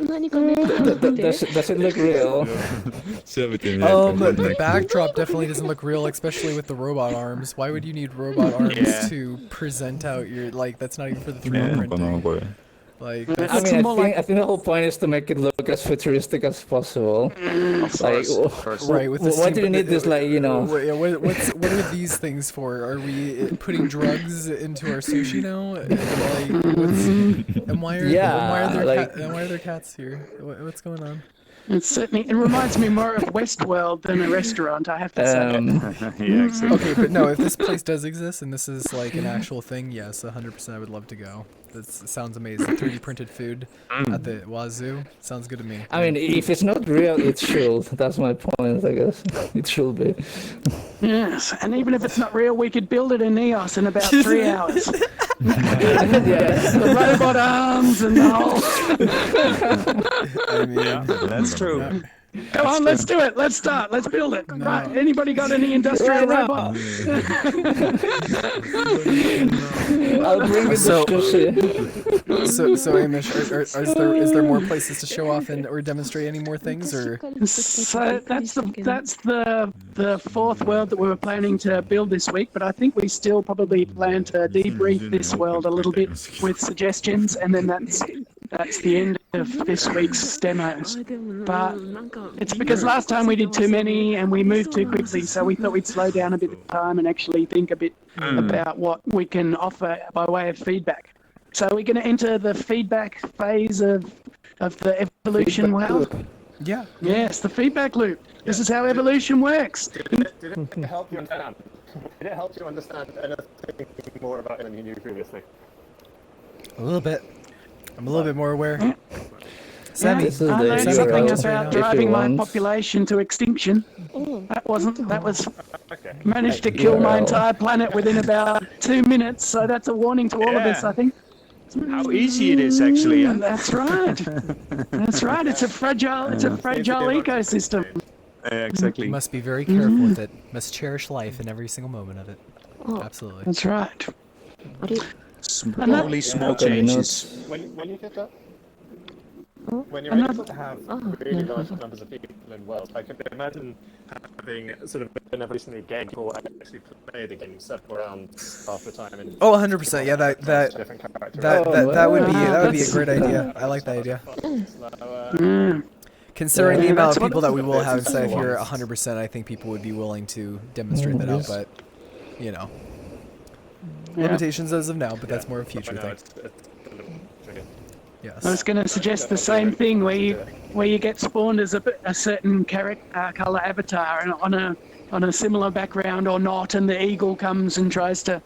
何かね見て Does it look real? 調べてみないと分かんな The いけど。 backdrop definitely doesn't look real, especially with the robot arms. Why would you need robot arms Yeah. to present out your that's not even for the 3D なのかな printing. これ。 Like I that's, mean, I think the whole point is to make it look as futuristic as possible. Like, right with the what do you need this, like, you know? What are these things for? Are we putting drugs into our sushi now? And why are there cats here? What's going on? It reminds me more of Westworld than a restaurant, I have to say. Yeah, exactly. Okay, but no, if this place does exist and this is like an actual thing, yes, 100% I would love to go. That sounds amazing. 3D printed food at the Wazoo sounds good to me. I mean, if it's not real, it should. That's my point, I guess. It should be. Yes, and even if it's not real, we could build it in EOS in about 3 hours. Yes. The robot arms and the whole... I mean, That's true. Come on, let's do it. Let's start. Let's build it. Right. Anybody got any industrial robot? I'll bring it So- to sushi. So Amish, is there more places to show off and or demonstrate any more things, or So that's the fourth world that we were planning to build this week, but I think we still probably plan to debrief this world a little bit with suggestions, and then that's that's the end of this week's demos. でも But なんか it's because last time we did too many and we moved too quickly, so we thought we'd slow down a bit of time and actually think a bit about what we can offer by way of feedback. So we're going to enter the feedback phase of the evolution world. Yeah. Yes, the feedback loop. This is how evolution works. Did it help you understand? Did it help you understand anything more about it than you knew previously? A little bit. I'm a little bit more aware. Yeah. Sammy, This is I the learned URL something if about you driving my want. population to extinction. That was Okay. managed to kill my URL. entire planet within about 2 minutes. So that's a warning to all of us, I think. How easy it is, actually. Huh? That's right. That's right. It's a fragile ecosystem. Yeah, exactly. you must be very careful with it. Must cherish life in every single moment of it. Oh. Absolutely. That's right. あれ Only small changes. When you get that, when you're Another- able to have really large numbers of people in the world, I can imagine having sort of an evolutionary game or actually play the game several rounds after time. And Oh, 100%. Yeah, that different characters. that would be a that's- great idea. I like that idea. Yeah. Considering the Yeah, amount that's of people what- that we will have It's inside of here, ones. 100%, I think people would be willing to demonstrate that out. But you know, Yeah. limitations as of now. But that's more a future I know thing. it's a little tricky. Yes. I was going to suggest the same thing where you get spawned as a certain color avatar and on a similar background or not, and the eagle comes and tries to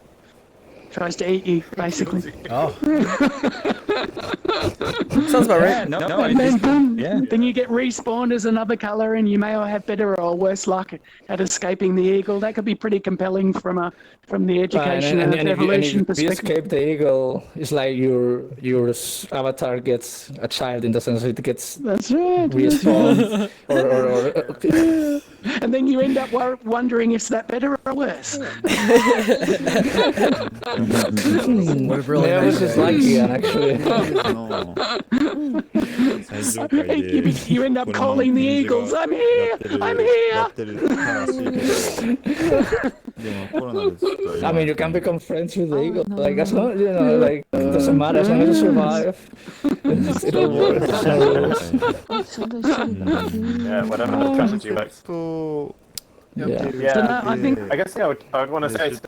eat you, basically. Oh. Sounds about right. No, And then, boom, yeah. then you get respawned as another color, and you may have better or worse luck at escaping the eagle. That could be pretty compelling from the education and evolution if you perspective. escape the eagle, it's like your avatar gets a child in the sense that it gets That's right. respawned or And then you end up wondering if that better or worse. What a really I was nice just day. like Ian, actually. 最上階で You end up calling the eagles, I'm here, I'm here. やってるらしいけどでもコロナでちょっと I mean, you can become friends with the eagle. Like, as long, like, it doesn't matter as long as you survive. It'll work. There's no rules. あそんな一緒に Yeah, whatever the strategy works. と Yeah. Yeah, I think I guess I would want to say to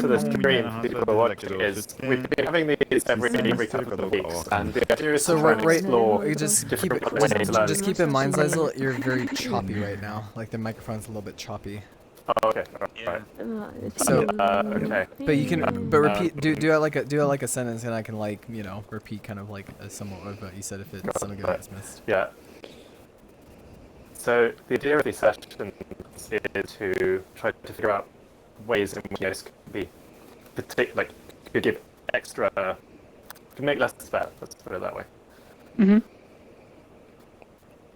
the stream people who are watching is we've been having these every couple of weeks, and the idea is So to try right, and explore just keep different it, ways to learn. just keep in mind, Zazel, you're very choppy right now. Like the microphone's a little bit choppy. Oh, okay, alright. まあ So, Okay. but you can, but repeat, do it like a sentence, and I can like repeat kind of like somewhat of what you said if it's something that gets missed. Yeah. So the idea of these sessions is to try to figure out ways in which this could be could give extra, could make less bad. Let's put it that way. Mhm.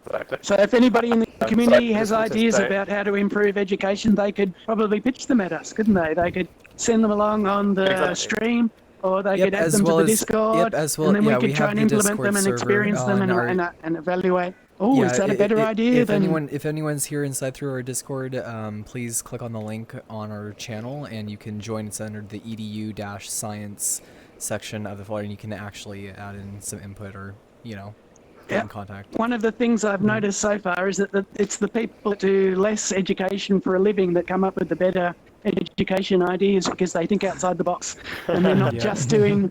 Exactly. So if anybody in the community has just to ideas say- about how to improve education, they could probably pitch them at us, couldn't they? They could send them along on the Exactly. stream, or they Yep, could add as them well to the as- Discord, yep, as well- and then yeah, we we could try have and the implement them Discord and server experience them on our- and evaluate. Oh, is that a better idea If than... if anyone's here inside through our Discord, please click on the link on our channel, and you can join. It's under the edu-science section of the folder, and you can actually add in some input or get in contact. One of the things I've noticed so far is that it's the people that do less education for a living that come up with the better education ideas because they think outside the box, and they're not just doing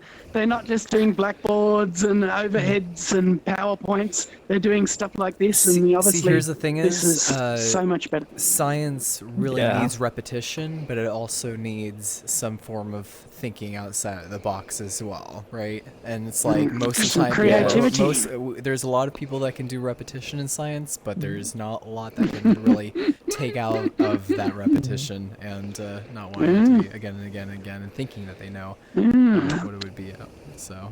blackboards and overheads and PowerPoints. They're doing stuff like this, and obviously See, here's the thing this is, is so much better. Science really Yeah. needs repetition, but it also needs some form of thinking outside of the box as well, right? And it's like most of the Some time, creativity. there's a lot of people that can do repetition in science, but there's not a lot that can really take out of that repetition and not wanting it to be again and again and again and thinking that they know what it would be. So,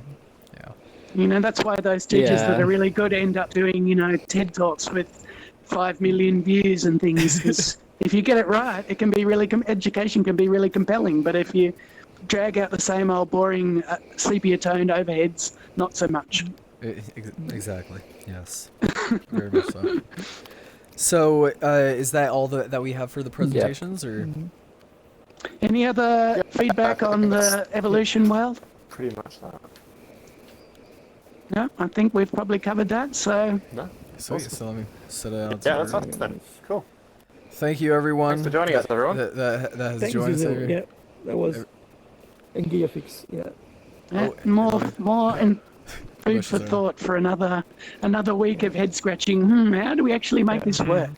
yeah. That's why those teachers that Yeah. are really good end up doing, TED Talks with 5 million views and things. 'Cause if you get it right, it can be really, education can be really compelling. But if you drag out the same old boring sepia-toned overheads, not so much. Exactly. Yes. Very much so. So, is that all that we have for the presentations, or? Any other feedback on the evolution world? Pretty much that. Yeah, I think we've probably covered that. So No. Sweet. So let me set it out. Yeah, that's awesome. Cool. Thank you, everyone. Thanks for joining us, everyone. That has Thanks, joined us. Giselle. Yeah, that was Gearfix. Yeah. more and food for thought for another week of head scratching. How do we actually make this work?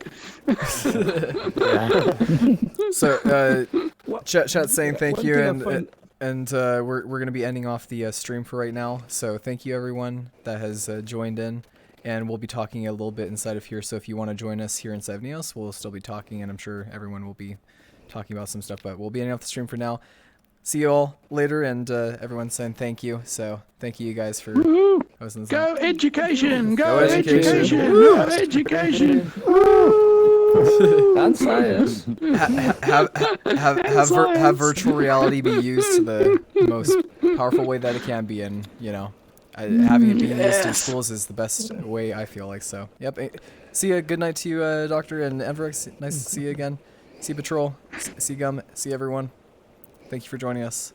So, chat saying thank you, and we're gonna be ending off the stream for right now. So thank you everyone that has joined in, and we'll be talking a little bit inside of here. So if you want to join us here inside of Neos, we'll still be talking, and I'm sure everyone will be talking about some stuff. But we'll be ending off the stream for now. See you all later, and everyone's saying thank you. So thank you guys for hosting this. Go education! Go education! Go education! And science. Have virtual reality be used to the most powerful way that it can be, and having it be used in schools is the best way, I feel like. So, yep. See ya. Good night to you, Doctor, and Everix. Nice to see you again. See you, Patrol. See you, Gum. See everyone. Thank you for joining us.